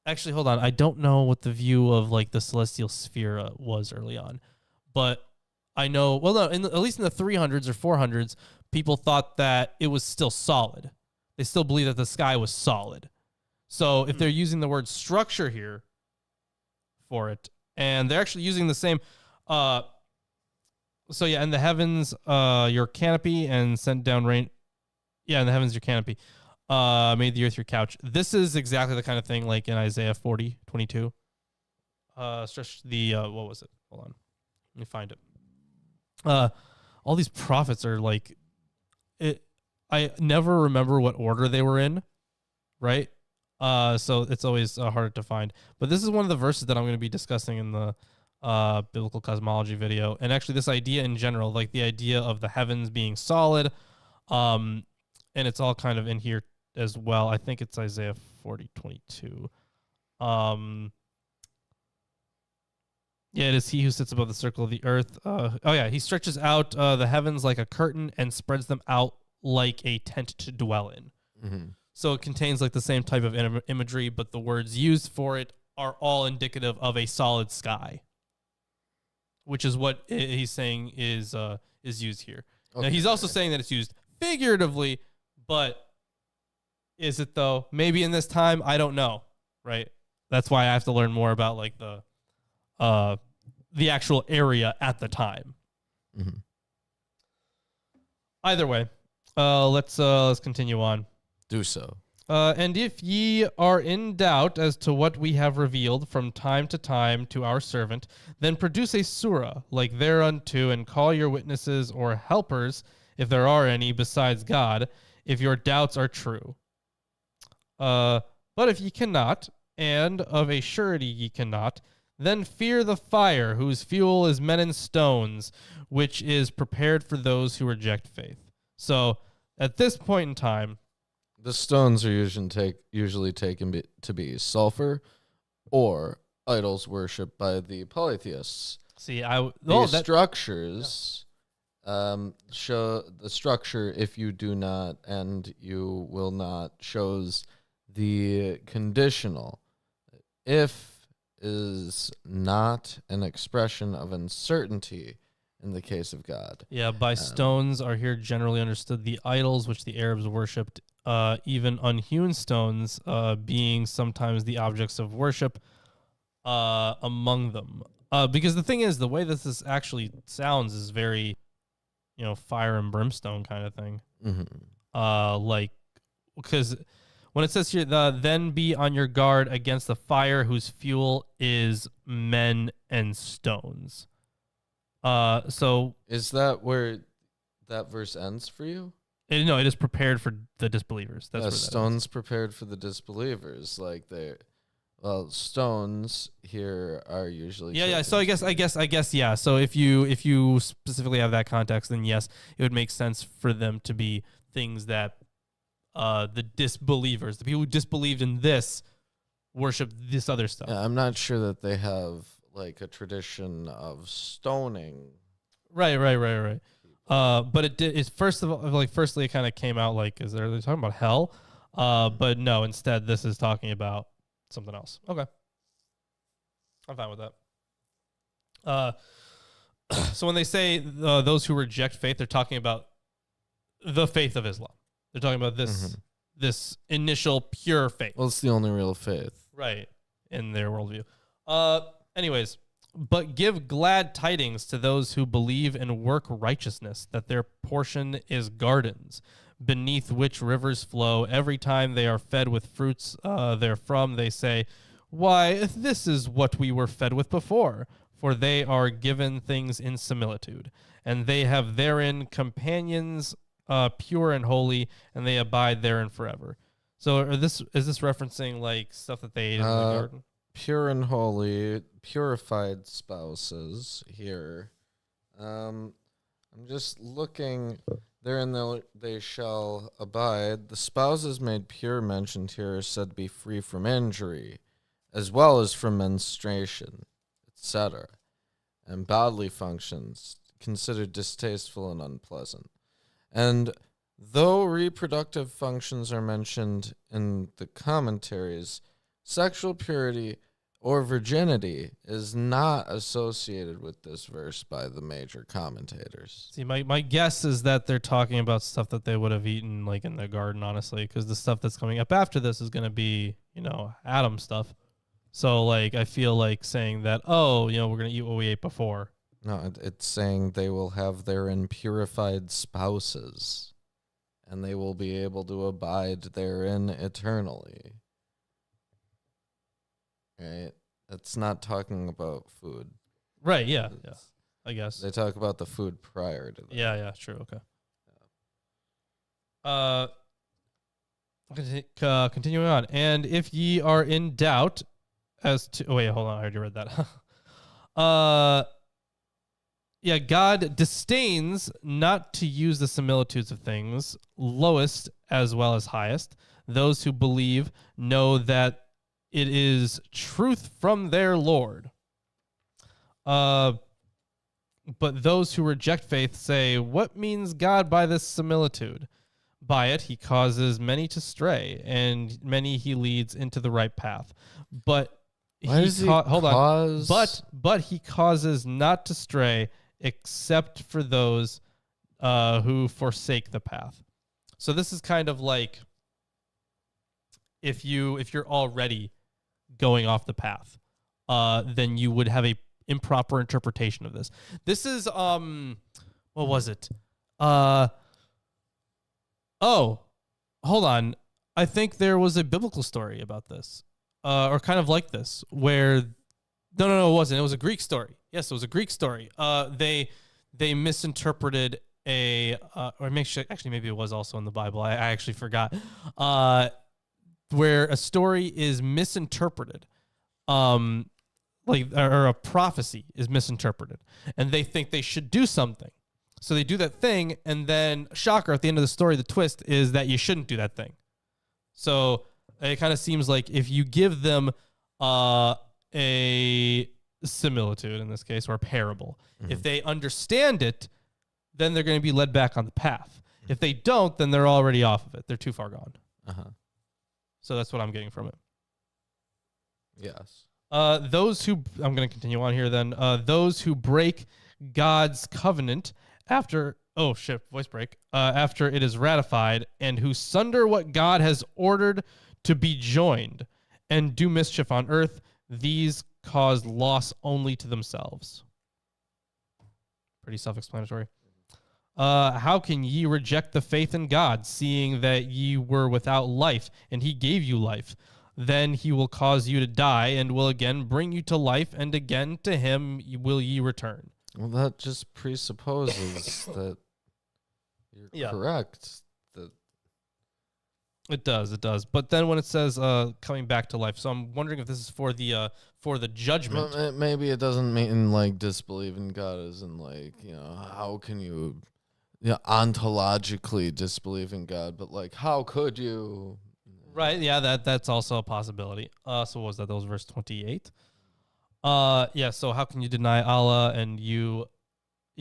actually, hold on. I don't know what the view of like the celestial sphere was early on, but I know. Well, no, at least in the 300s or 400s, people thought that it was still solid. They still believe that the sky was solid. So if they're using the word structure here, for it. And they're actually using the same. So yeah, in the heavens, your canopy, and sent down rain. Yeah, in the heavens, your canopy. Made the earth your couch. This is exactly the kind of thing like in Isaiah 40:22. Stretch the what was it? Hold on, let me find it. All these prophets are like, it. I never remember what order they were in, right? So it's always hard to find. But this is one of the verses that I'm going to be discussing in the biblical cosmology video. And actually, this idea in general, like the idea of the heavens being solid, and it's all kind of in here as well. I think it's Isaiah 40:22. Yeah, it is he who sits above the circle of the earth. He stretches out the heavens like a curtain and spreads them out like a tent to dwell in. Mm-hmm. So it contains like the same type of imagery, but the words used for it are all indicative of a solid sky, which is what he's saying is used here. Okay. Now he's also saying that it's used figuratively, but is it though? Maybe in this time, I don't know. Right? That's why I have to learn more about like the actual area at the time. Mm-hmm. Either way, let's continue on. Do so. And if ye are in doubt as to what we have revealed from time to time to our servant, then produce a surah like thereunto, and call your witnesses or helpers, if there are any, besides God, if your doubts are true. But if ye cannot, and of a surety ye cannot, then fear the fire, whose fuel is men and stones, which is prepared for those who reject faith. So, at this point in time, the stones are usually taken to be sulfur or idols worshipped by the polytheists. See, structures show the structure. If you do not and you will not shows the conditional. If is not an expression of uncertainty in the case of God. Yeah, by stones are here generally understood the idols which the Arabs worshipped, even unhewn stones being sometimes the objects of worship among them. Because the thing is, the way that this actually sounds is very, fire and brimstone kind of thing. Mm-hmm. Because when it says here, then be on your guard against the fire whose fuel is men and stones. So is that where that verse ends for you? No, it is prepared for the disbelievers. That's where stones prepared for the disbelievers. Like stones here are usually So I guess yeah. So if you specifically have that context, then yes, it would make sense for them to be things that the disbelievers, the people who disbelieved in this, worship this other stuff. Yeah, I'm not sure that they have like a tradition of stoning. Right. But it's firstly it kind of came out like, are they talking about hell? But no, instead this is talking about something else. Okay. I'm fine with that. So when they say those who reject faith, they're talking about the faith of Islam. They're talking about this initial pure faith. Well, it's the only real faith. Right. In their worldview. Anyways, but give glad tidings to those who believe and work righteousness, that their portion is gardens, beneath which rivers flow. Every time they are fed with fruits therefrom, they say, why, this is what we were fed with before. For they are given things in similitude, and they have therein companions pure and holy, and they abide therein forever. So is this referencing like stuff that they ate in the garden? Pure and holy, purified spouses here. I'm just looking. Therein they shall abide. The spouses made pure mentioned here are said to be free from injury, as well as from menstruation, etc., and bodily functions considered distasteful and unpleasant. And though reproductive functions are mentioned in the commentaries, sexual purity or virginity is not associated with this verse by the major commentators. See, my guess is that they're talking about stuff that they would have eaten like in the garden, honestly, because the stuff that's coming up after this is going to be, Adam stuff. So like I feel like saying that, oh, we're gonna eat what we ate before. No, it's saying they will have their impurified spouses, and they will be able to abide therein eternally. Right? That's not talking about food. Right, yeah. I guess. They talk about the food prior to that. Yeah, true, okay. Continuing on. And if ye are in doubt as to... Oh, wait, hold on. I already read that. Yeah, God disdains not to use the similitudes of things, lowest as well as highest. Those who believe know that it is truth from their Lord. But those who reject faith say, what means God by this similitude? By it he causes many to stray, and many he leads into the right path. But But he causes not to stray, except for those who forsake the path. So this is kind of like if you're already going off the path, then you would have a improper interpretation of this. This is what was it? Oh, hold on. I think there was a biblical story about this, or kind of like this, where no, it wasn't. It was a Greek story. Yes, it was a Greek story. They misinterpreted actually maybe it was also in the Bible. I actually forgot. Where a story is misinterpreted, or a prophecy is misinterpreted, and they think they should do something. So they do that thing, and then, shocker, at the end of the story, the twist is that you shouldn't do that thing. So it kind of seems like if you give them a similitude, in this case, or a parable, if they understand it, then they're going to be led back on the path. If they don't, then they're already off of it. They're too far gone. So that's what I'm getting from it. Yes. I'm going to continue on here then. Those who break God's covenant after it is ratified, and who sunder what God has ordered to be joined, and do mischief on earth, these cause loss only to themselves. Pretty self-explanatory. How can ye reject the faith in God, seeing that ye were without life, and he gave you life? Then he will cause you to die, and will again bring you to life, and again to him will ye return. Well, that just presupposes that you're correct. It does. But then when it says coming back to life, so I'm wondering if this is for the judgment. Well, maybe it doesn't mean like disbelieve in God as in like, how can you ontologically disbelieve in God, but like how could you? Right, yeah, that's also a possibility. So what was that? That was verse 28. So how can you deny Allah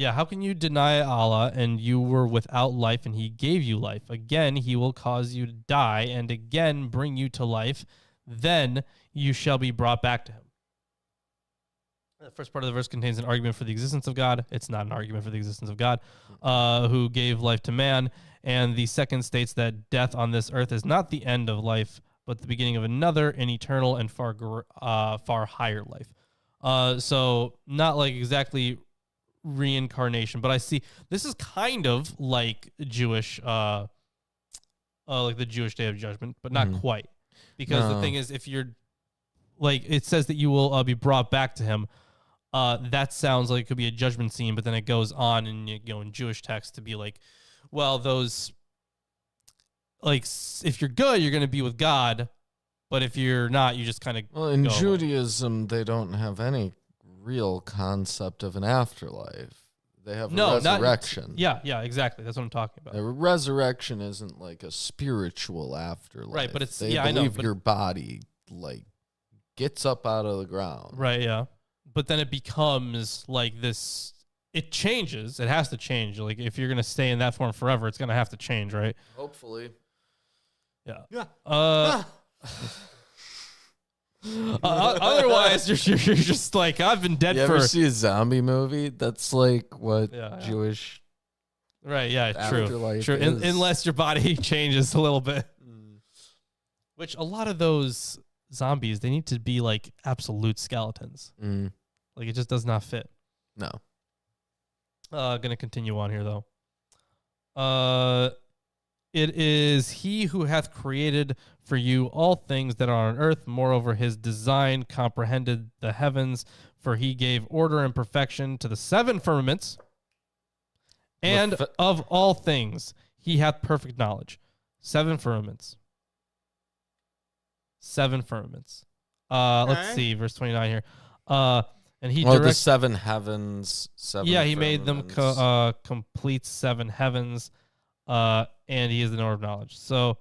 how can you deny Allah and you were without life and he gave you life? Again, he will cause you to die and again bring you to life. Then you shall be brought back to him. The first part of the verse contains an argument for the existence of God. It's not an argument for the existence of God, who gave life to man. And the second states that death on this earth is not the end of life, but the beginning of another, an eternal and far higher life. So not like exactly reincarnation, but I see this is kind of like Jewish, like the Jewish Day of Judgment, but not quite, because the thing is, if you're like, it says that you will be brought back to him. That sounds like it could be a judgment scene, but then it goes on in Jewish text to be like, well, those, like, if you're good, you're going to be with God, but if you're not, you just kind of in Judaism, they don't have any real concept of an afterlife. They have a resurrection. Exactly. That's what I'm talking about. A resurrection isn't like a spiritual afterlife. Right, but it's, they believe your body, like, gets up out of the ground. Right, yeah. But then it becomes like this, it changes. It has to change. Like, if you're going to stay in that form forever, it's going to have to change, right? Hopefully. Yeah. Otherwise, you're just like, I've been dead you for... You ever see a zombie movie? That's like what Jewish... Right, yeah, true. Is. Unless your body changes a little bit. Which a lot of those zombies, they need to be like absolute skeletons. Like it just does not fit. No. Gonna continue on here though. It is he who hath created for you all things that are on earth. Moreover, his design comprehended the heavens, for he gave order and perfection to the 7 firmaments. And of all things, he hath perfect knowledge. 7 firmaments. 7 firmaments. Let's see, verse 29 here. And he the 7 heavens. 7 he made them complete 7 heavens. And he is the knower of knowledge. So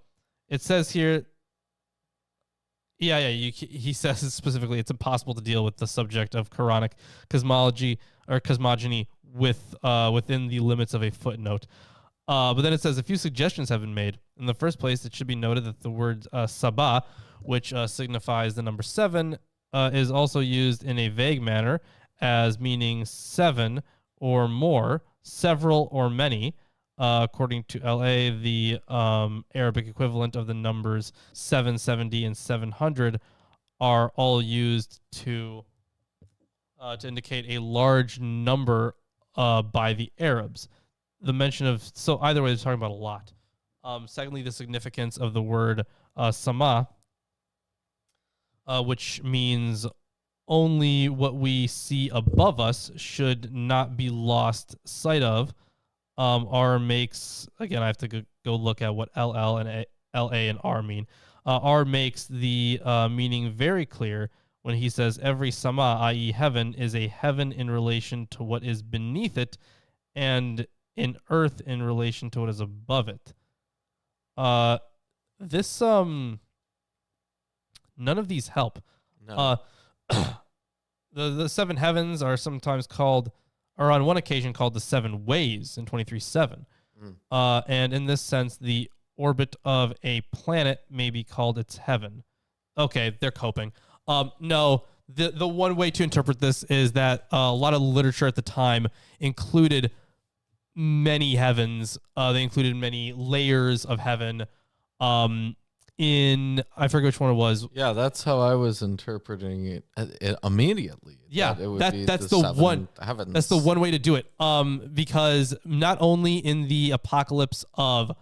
it says here, he says specifically it's impossible to deal with the subject of Quranic cosmology or cosmogony within the limits of a footnote. But then it says a few suggestions have been made. In the first place, it should be noted that the word sabah, which signifies the number 7, is also used in a vague manner as meaning 7 or more, several or many. According to LA, the Arabic equivalent of the numbers 770 and 700 are all used to indicate a large number by the Arabs. The mention of, so either way, they're talking about a lot. Secondly, the significance of the word sama, which means only what we see above us should not be lost sight of. R makes, again, I have to go look at what LL and LA and R mean. R makes the meaning very clear when he says every sama, i.e. heaven, is a heaven in relation to what is beneath it, and in earth in relation to what is above it. This, none of these help. No. The 7 heavens are sometimes called, or on one occasion called the 7 ways in 23:7. And in this sense, the orbit of a planet may be called its heaven. Okay, they're coping. No, the one way to interpret this is that a lot of literature at the time included many heavens. They included many layers of heaven. I forget which one it was. Yeah, that's how I was interpreting it immediately. Yeah, that it would be that's the the one. heavens. That's the one way to do it. Because not only in the Apocalypse of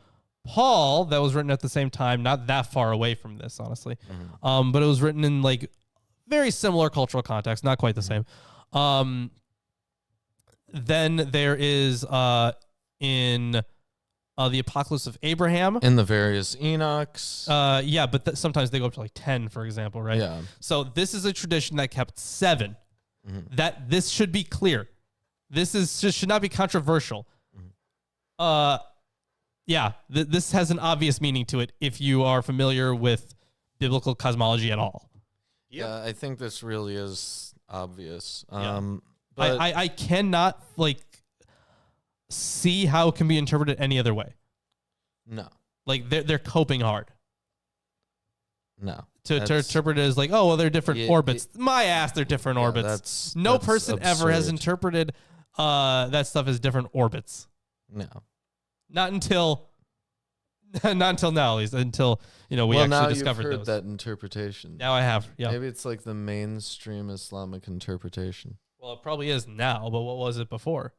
Paul that was written at the same time, not that far away from this, honestly, but it was written in like very similar cultural context, not quite the same. Then there is in the Apocalypse of Abraham. In the various Enochs. But sometimes they go up to like 10, for example, right? Yeah. So this is a tradition that kept 7. That this should be clear. This should not be controversial. This has an obvious meaning to it if you are familiar with biblical cosmology at all. Yeah, I think this really is obvious. Yeah. But I cannot see how it can be interpreted any other way. No. Like they're coping hard. No. To interpret it as like, oh, well, they're different orbits. My ass, they're different orbits. No person ever has interpreted that stuff as different orbits. No. Not until now, at least. Until we actually discovered you've heard those. that interpretation. Now I have. Yeah. Maybe it's like the mainstream Islamic interpretation. Well, it probably is now, but what was it before?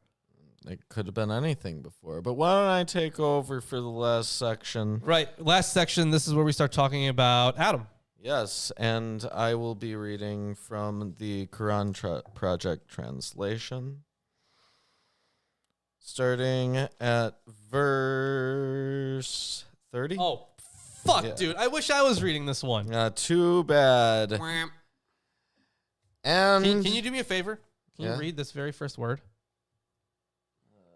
It could have been anything before. But why don't I take over for the last section? Right. Last section. This is where we start talking about Adam. Yes, and I will be reading from the Quran Project translation, starting at verse 30. Oh, fuck, dude. I wish I was reading this one. Too bad. And Can you do me a favor? Can you read this very first word?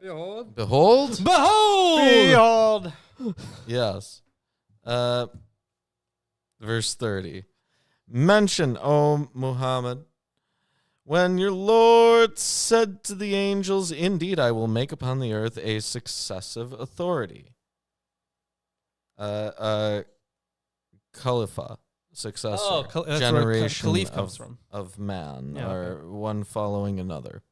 Behold. Behold! Behold! Yes. Verse 30. Mention, O Muhammad, when your Lord said to the angels, indeed, I will make upon the earth a successive authority. Khalifa, successor, that's generation where Khalif comes from. Of man, or one following another.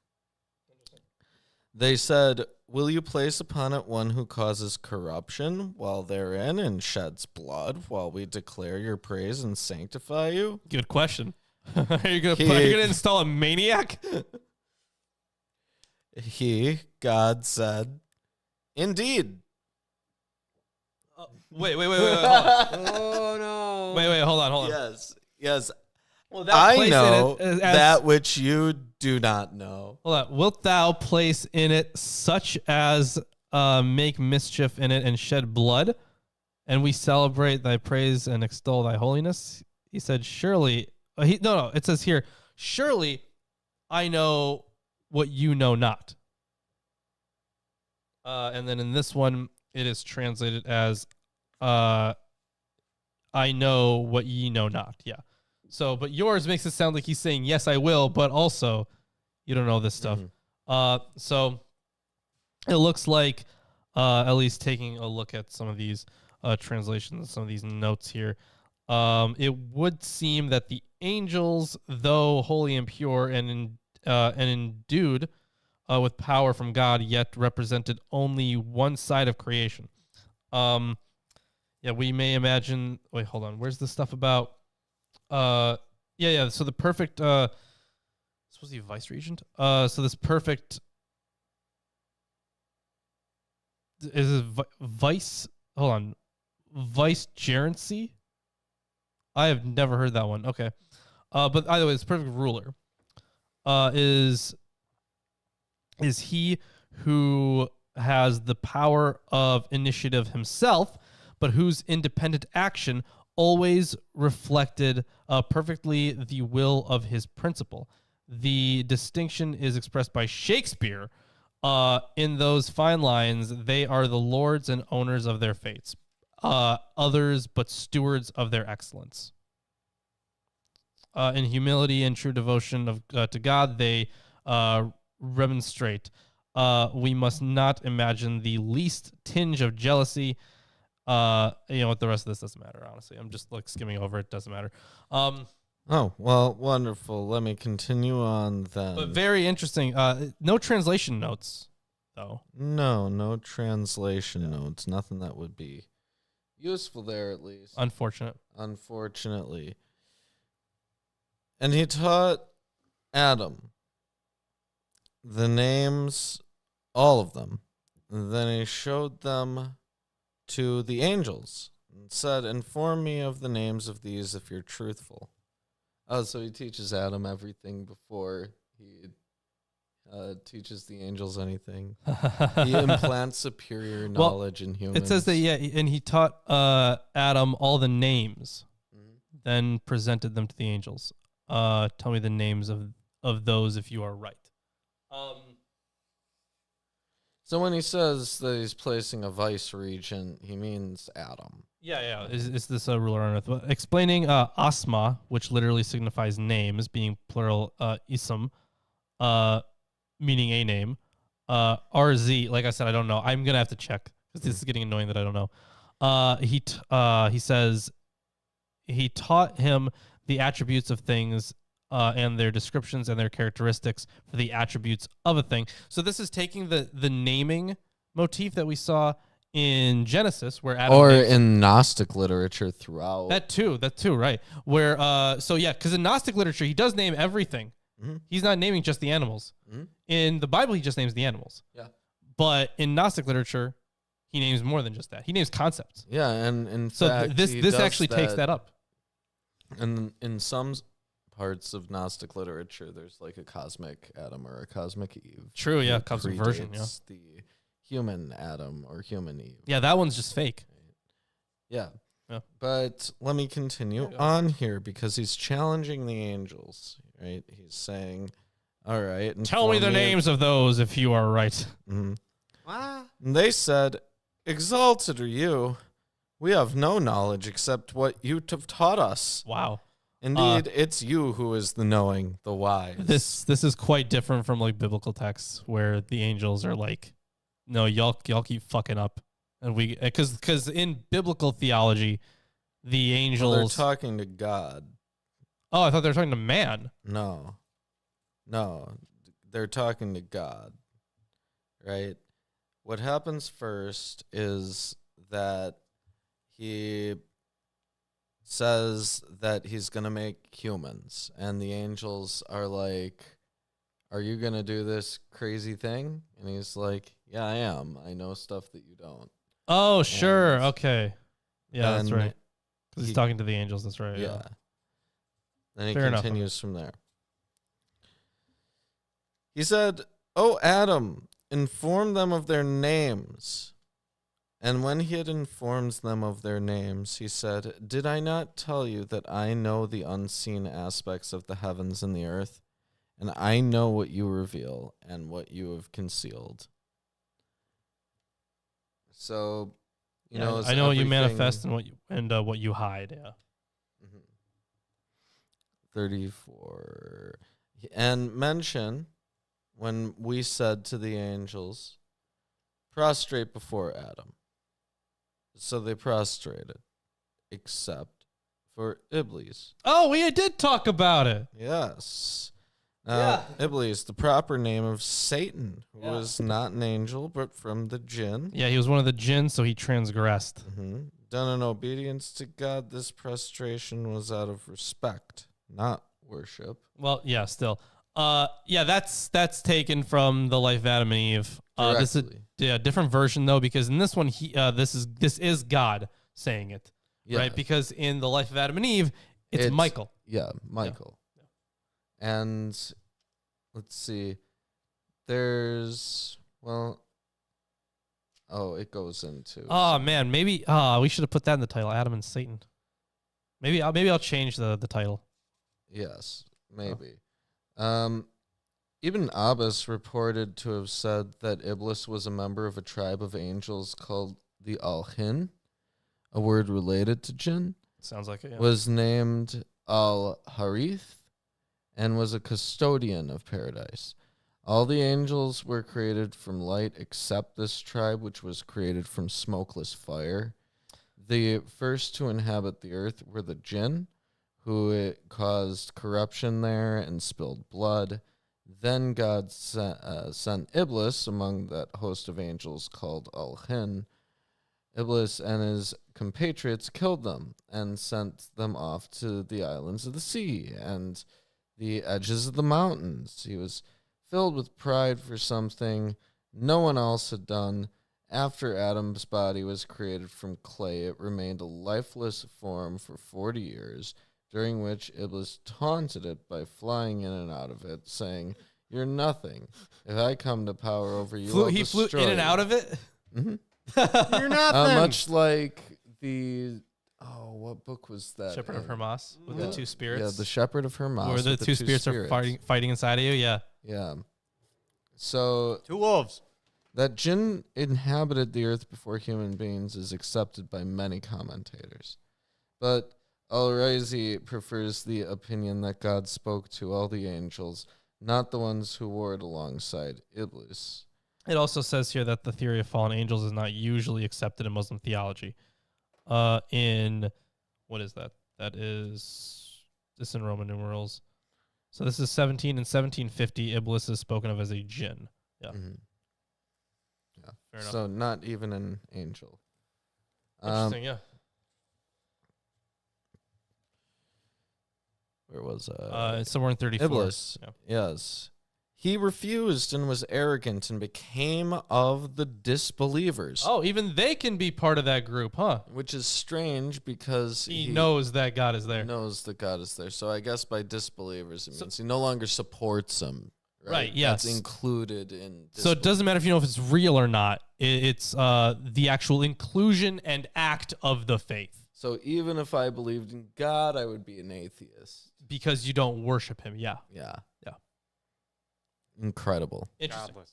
They said, will you place upon it one who causes corruption while therein and sheds blood while we declare your praise and sanctify you? Good question. Are you gonna install a maniac? He, God, said, indeed. Wait. Hold on. Oh no. Wait, hold on. Yes. Well, thou I place know in it that which you do not know. Hold on. Wilt thou place in it such as make mischief in it and shed blood? And we celebrate thy praise and extol thy holiness. He said, surely. It says here, surely I know what you know not. And then in this one, it is translated as, I know what ye know not. Yeah. So, but yours makes it sound like he's saying, yes, I will, but also you don't know this stuff. So it looks like, at least taking a look at some of these translations, some of these notes here, it would seem that the angels, though holy and pure and endued with power from God, yet represented only one side of creation. Yeah, we may imagine. Wait, hold on. Where's the stuff about? Yeah. So the perfect. Supposed to be vice regent. So this perfect. Is it vice? Hold on. Vicegerency. I have never heard that one. Okay. But either way, this perfect ruler. Is he who has the power of initiative himself, but whose independent action always reflected perfectly the will of his principle. The distinction is expressed by Shakespeare in those fine lines, they are the lords and owners of their fates, others but stewards of their excellence. In humility and true devotion to God, they remonstrate. We must not imagine the least tinge of jealousy. What the rest of this doesn't matter, honestly. I'm just skimming over it. Doesn't matter. Oh, well, wonderful. Let me continue on then. But very interesting. No translation notes, though. No translation notes. Nothing that would be useful there, at least. Unfortunately. And he taught Adam the names, all of them. And then he showed them to the angels and said, inform me of the names of these if you're truthful. Oh, so he teaches Adam everything before he teaches the angels anything. He implants superior knowledge in humans. It says that, and he taught Adam all the names, then presented them to the angels. Tell me the names of those if you are right. So when he says that he's placing a vice regent, he means Adam. Yeah. Is this a ruler on earth? Well, explaining asma, which literally signifies names, being plural ism, meaning a name. RZ, like I said, I don't know. I'm gonna have to check because this is getting annoying that I don't know. He says he taught him the attributes of things and their descriptions and their characteristics for the attributes of a thing. So this is taking the naming motif that we saw in Genesis, where Adam in Gnostic literature throughout. That too, right? Where because in Gnostic literature he does name everything. Mm-hmm. He's not naming just the animals. Mm-hmm. In the Bible, he just names the animals. Yeah. But in Gnostic literature, he names more than just that. He names concepts. Yeah, and in so fact, this actually takes that up. And in some parts of Gnostic literature, there's like a cosmic Adam or a cosmic Eve. True, yeah, cosmic version, yeah. The human Adam or human Eve. Yeah, that one's just fake. Yeah. But let me continue on here because he's challenging the angels, right? He's saying, all right. Tell me the names of those if you are right. Mm-hmm. And they said, exalted are you. We have no knowledge except what you have taught us. Wow. Indeed, it's you who is the knowing, the wise. This is quite different from like biblical texts where the angels are like, no, y'all keep fucking up. And we, because in biblical theology, the angels they're talking to God. Oh, I thought they were talking to man. No, they're talking to God, right? what happens first is that he says that he's going to make humans, and the angels are like, are you going to do this crazy thing? And he's like, yeah, I am. I know stuff that you don't. Oh, sure. And Okay. Yeah, that's then right. Because he's talking to the angels. That's right. Yeah. Then he Fair enough, continues from there. He said, "O Adam, inform them of their names." And when he had informed them of their names, he said, "Did I not tell you that I know the unseen aspects of the heavens and the earth? And I know what you reveal and what you have concealed." So, I know what you manifest and what you hide. Yeah. 34. And mention when we said to the angels, prostrate before Adam. So they prostrated, except for Iblis. Oh, we did talk about it. Yes. Yeah. Iblis, the proper name of Satan, who was not an angel, but from the jinn. Yeah, he was one of the jinn, so he transgressed. Done in obedience to God, this prostration was out of respect, not worship. Well, yeah, still. Yeah, that's taken from the life of Adam and Eve. This is a different version though, because in this one, this is God saying it, right? Because in the life of Adam and Eve, it's Michael. Yeah, Michael. Yeah. And let's see, there's it goes into. Oh man, maybe we should have put that in the title, Adam and Satan. Maybe I'll change the title. Yes, maybe. Ibn Abbas reported to have said that Iblis was a member of a tribe of angels called the Al-Hin, a word related to jinn. Sounds like it, yeah. Was named Al-Harith and was a custodian of paradise. All the angels were created from light except this tribe, which was created from smokeless fire. The first to inhabit the earth were the jinn, who caused corruption there and spilled blood. Then God sent Iblis among that host of angels called Al-Hin. Iblis and his compatriots killed them and sent them off to the islands of the sea and the edges of the mountains. He was filled with pride for something no one else had done. After Adam's body was created from clay, it remained a lifeless form for 40 years, during which Iblis taunted it by flying in and out of it, saying, "You're nothing. If I come to power over you, he flew in and out of it? Mm-hmm. You're nothing. Much like the... what book was that? Shepherd of Hermas with the two spirits. Yeah, the Shepherd of Hermas. Where the two spirits are fighting inside of you, yeah. Yeah. So... Two wolves. That jinn inhabited the earth before human beings is accepted by many commentators. But Al-Razi prefers the opinion that God spoke to all the angels, not the ones who warred alongside Iblis. It also says here that the theory of fallen angels is not usually accepted in Muslim theology. What is that? This in Roman numerals. So this is 17 and 1750. Iblis is spoken of as a jinn. Yeah. Mm-hmm. Yeah. Fair enough. So not even an angel. Interesting, yeah. Where was it's somewhere in 34. Iblis. Yeah. Yes. He refused and was arrogant and became of the disbelievers. Oh, even they can be part of that group, huh? Which is strange because he knows that God is there. Knows that God is there. So I guess by disbelievers, it means he no longer supports them. Right, yes. That's included in So it doesn't matter if you know if it's real or not. It's the actual inclusion and act of the faith. So even if I believed in God, I would be an atheist. Because you don't worship him, yeah. Yeah. Yeah. Incredible. Interesting. Godless.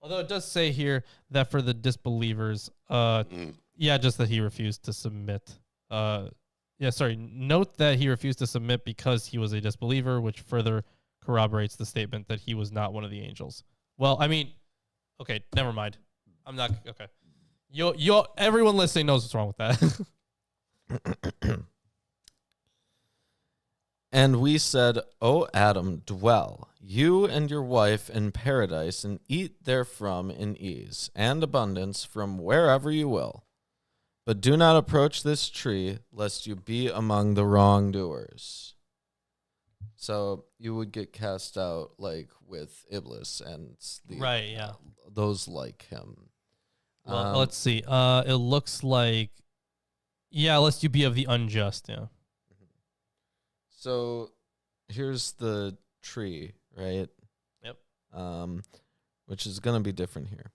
Although it does say here that for the disbelievers, just that he refused to submit. Note that he refused to submit because he was a disbeliever, which further corroborates the statement that he was not one of the angels. Well, I mean, okay, never mind. I'm not, okay. Everyone listening knows what's wrong with that. And we said, O Adam, dwell, you and your wife, in paradise, and eat therefrom in ease and abundance from wherever you will. But do not approach this tree, lest you be among the wrongdoers. So you would get cast out like with Iblis and Right, yeah. those like him. Well, let's see. It looks like, yeah, lest you be of the unjust, yeah. So here's the tree, right? Yep. Which is going to be different here.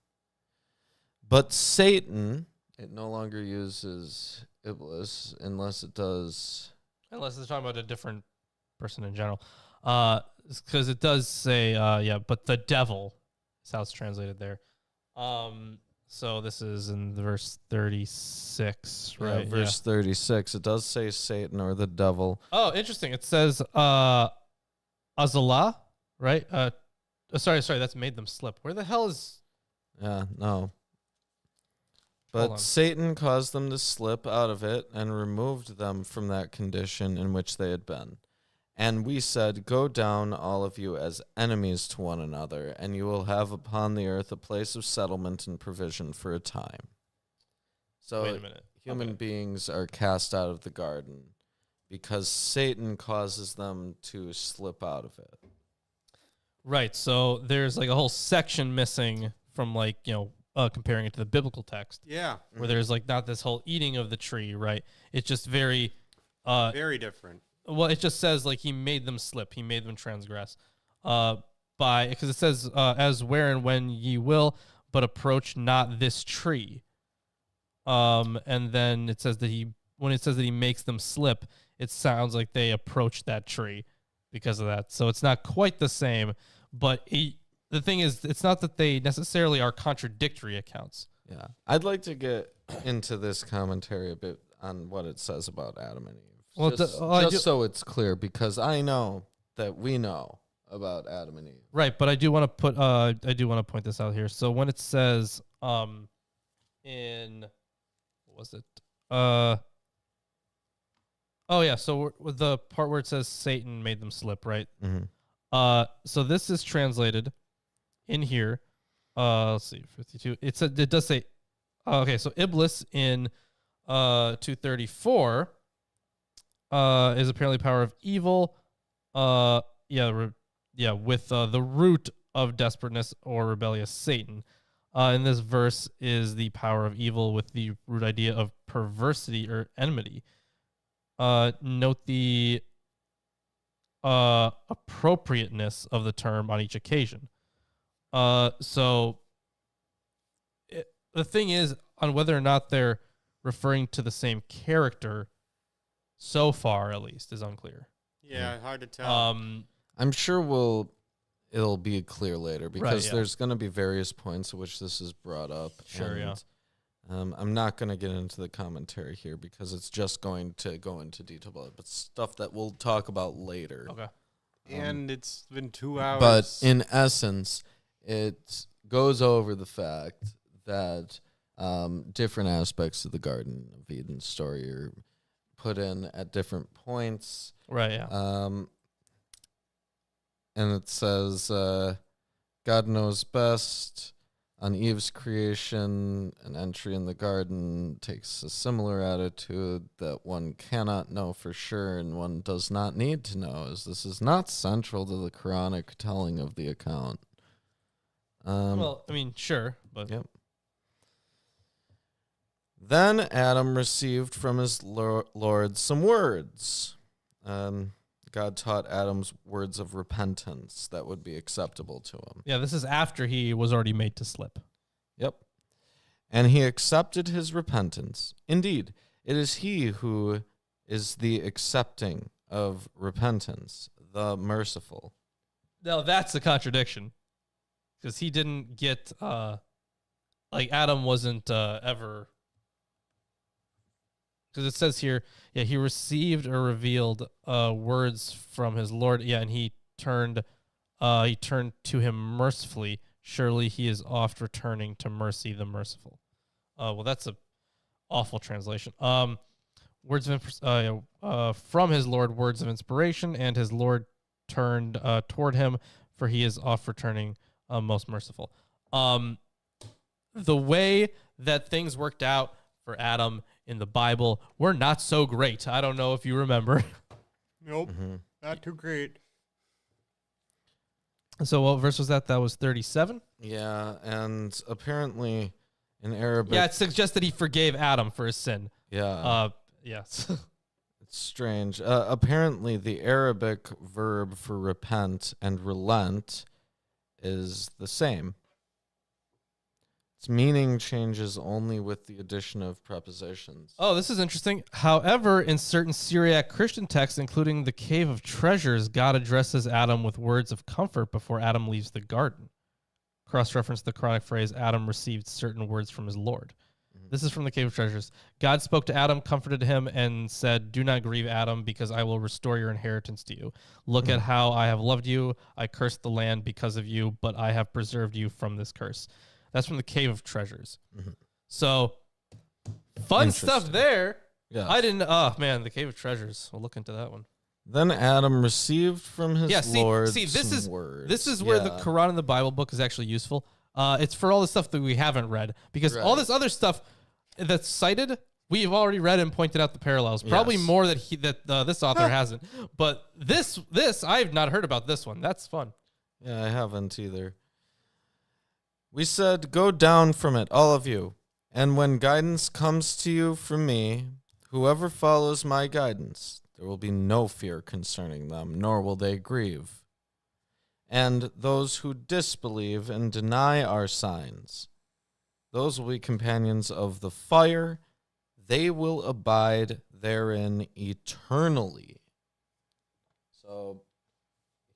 But Satan, it no longer uses Iblis unless it does. Unless it's talking about a different person in general. Because it does say, but the devil is how it's translated there. So this is in the verse 36, right? Verse 36. It does say Satan or the devil. Oh, interesting. It says Azalah, right? Sorry, that's made them slip. Where the hell is... Yeah, no. But Satan caused them to slip out of it and removed them from that condition in which they had been. And we said, go down, all of you, as enemies to one another, and you will have upon the earth a place of settlement and provision for a time. So wait a minute. Human beings are cast out of the garden because Satan causes them to slip out of it. Right. So there's like a whole section missing from comparing it to the biblical text. Yeah. Where there's like not this whole eating of the tree, right? It's just very different. Well, it just says like he made them slip, he made them transgress, because it says as where and when ye will, but approach not this tree. And then it says that when it says that he makes them slip, it sounds like they approach that tree because of that. So it's not quite the same, but the thing is, it's not that they necessarily are contradictory accounts. Yeah, I'd like to get into this commentary a bit on what it says about Adam and Eve. Well, just so it's clear, because I know that we know about Adam and Eve. Right, but I do want to point this out here. So when it says in what was it? So the part where it says Satan made them slip, right? Mm-hmm. So this is translated in here. Let's see, 52. It does say so Iblis in 234 is apparently power of evil. With the root of desperateness or rebellious Satan. In this verse is the power of evil with the root idea of perversity or enmity. Note the appropriateness of the term on each occasion. The thing is on whether or not they're referring to the same character, so far at least, is unclear. Yeah, hard to tell. I'm sure it'll be clear later because there's going to be various points at which this is brought up. Sure, and, I'm not going to get into the commentary here because it's just going to go into detail, but stuff that we'll talk about later. Okay. And it's been 2 hours. But in essence, it goes over the fact that different aspects of the Garden of Eden story are put in at different points. Right, yeah. And it says, God knows best. On Eve's creation, an entry in the garden takes a similar attitude that one cannot know for sure and one does not need to know, as this is not central to the Quranic telling of the account. Sure, but... Yep. Then Adam received from his Lord some words. God taught Adam's words of repentance that would be acceptable to him. Yeah, this is after he was already made to slip. Yep. And he accepted his repentance. Indeed, it is he who is the accepting of repentance, the merciful. Now, that's a contradiction. Because he didn't get, Adam wasn't ever... Because it says here, he received or revealed words from his Lord. Yeah, and he turned to him mercifully. Surely he is oft returning to mercy, the merciful. Well, that's a awful translation. from his Lord words of inspiration, and his Lord turned toward him, for he is oft returning, most merciful. The way that things worked out for Adam in the Bible were not so great. I don't know if you remember. Nope, not too great. So what verse was that? That was 37? Yeah, and apparently in Arabic... Yeah, it suggests that he forgave Adam for his sin. Yeah. Yes. It's strange. Apparently the Arabic verb for repent and relent is the same. Its meaning changes only with the addition of prepositions. Oh, this is interesting. However, in certain Syriac Christian texts, including the Cave of Treasures, God addresses Adam with words of comfort before Adam leaves the garden. Cross-reference the Quranic phrase, Adam received certain words from his Lord. This is from the Cave of Treasures. God spoke to Adam, comforted him, and said, "Do not grieve, Adam, because I will restore your inheritance to you. Look at how I have loved you. I cursed the land because of you, but I have preserved you from this curse." That's from the Cave of Treasures. So, fun stuff there. Yeah. I didn't. Oh man, the Cave of Treasures. We'll look into that one. Then Adam received from his Lord this words. is where the Quran and the Bible book is actually ususeful. It's for all the stuff that we haven't read, because all this other stuff that's cited, we've already read and pointed out the parallels. Probably more that this author hasn't. But this I've not heard about this one. That's fun. Yeah, I haven't either. We said, "Go down from it, all of you. And when guidance comes to you from me, whoever follows my guidance, there will be no fear concerning them, nor will they grieve. And those who disbelieve and deny our signs, those will be companions of the fire. They will abide therein eternally." So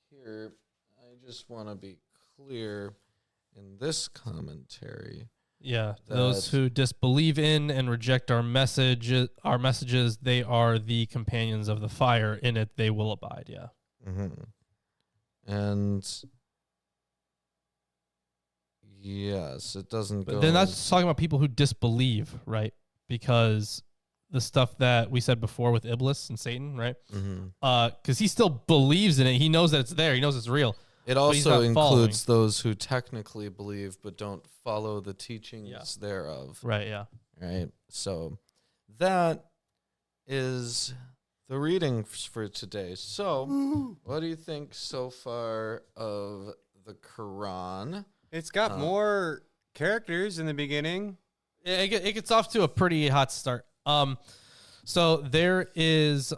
here, I just want to be clear in this commentary. Yeah, those who disbelieve in and reject our messages, they are the companions of the fire. In it, they will abide. Yeah. And yes, it doesn't go. But then that's talking about people who disbelieve, right? Because the stuff that we said before with Iblis and Satan, right? Because he still believes in it. He knows that it's there. He knows it's real. It also includes those who technically believe but don't follow the teachings thereof. Right, yeah. Right. So that is the reading for today. So what do you think so far of the Quran? It's got more characters in the beginning. It gets off to a pretty hot start. So there is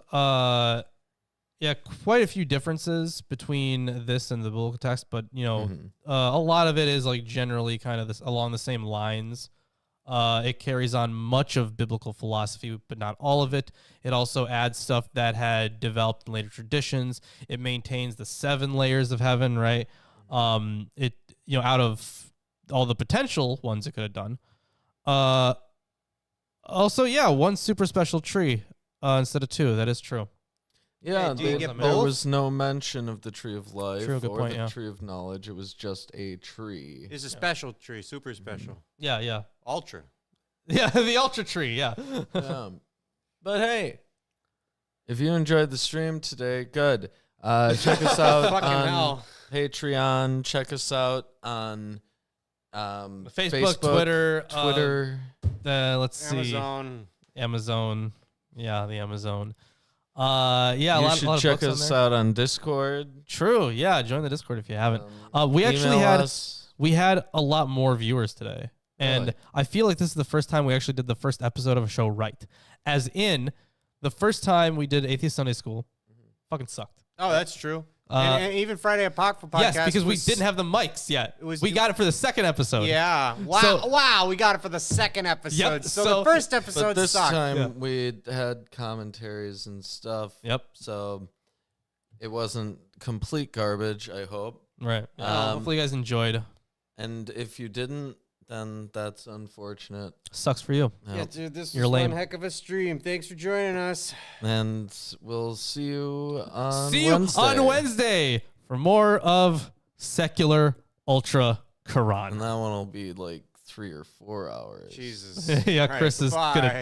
quite a few differences between this and the biblical text, but a lot of it is like generally kind of along the same lines. It carries on much of biblical philosophy, but not all of it. It also adds stuff that had developed in later traditions. It maintains the 7 layers of heaven, right? It out of all the potential ones it could have done. Also, 1 super special tree instead of 2. That is true. Yeah, Hey, there was no mention of the tree of life True, good or point, the tree of knowledge. It was just a tree. It's a special tree, super special. Yeah. Ultra. Yeah, the ultra tree, yeah. But hey, if you enjoyed the stream today, good. Check us out on Patreon. Check us out on Facebook, Twitter. Let's see. Amazon. Yeah, the Amazon. You a lot should of check books us out on Discord. True. Yeah, join the Discord if you haven't. We had a lot more viewers today, and I feel like this is the first time we actually did the first episode of a show right. As in, the first time we did Atheist Sunday School, fucking sucked. Oh, that's true. And even Friday Apocryphal podcast. Yes, because we didn't have the mics yet. We got it for the second episode. Yeah. Wow. We got it for the second episode. Yep, so the first episode but this sucked. time we had commentaries and stuff. Yep. So it wasn't complete garbage, I hope. Right. Hopefully you guys enjoyed. And if you didn't, then that's unfortunate. Sucks for you. Yeah, dude, this You're was lame. one heck of a stream. Thanks for joining us. And we'll see you on Wednesday for more of secular ultra Quran. And that one will be like 3 or 4 hours. Jesus. Yeah, Chris is gonna die.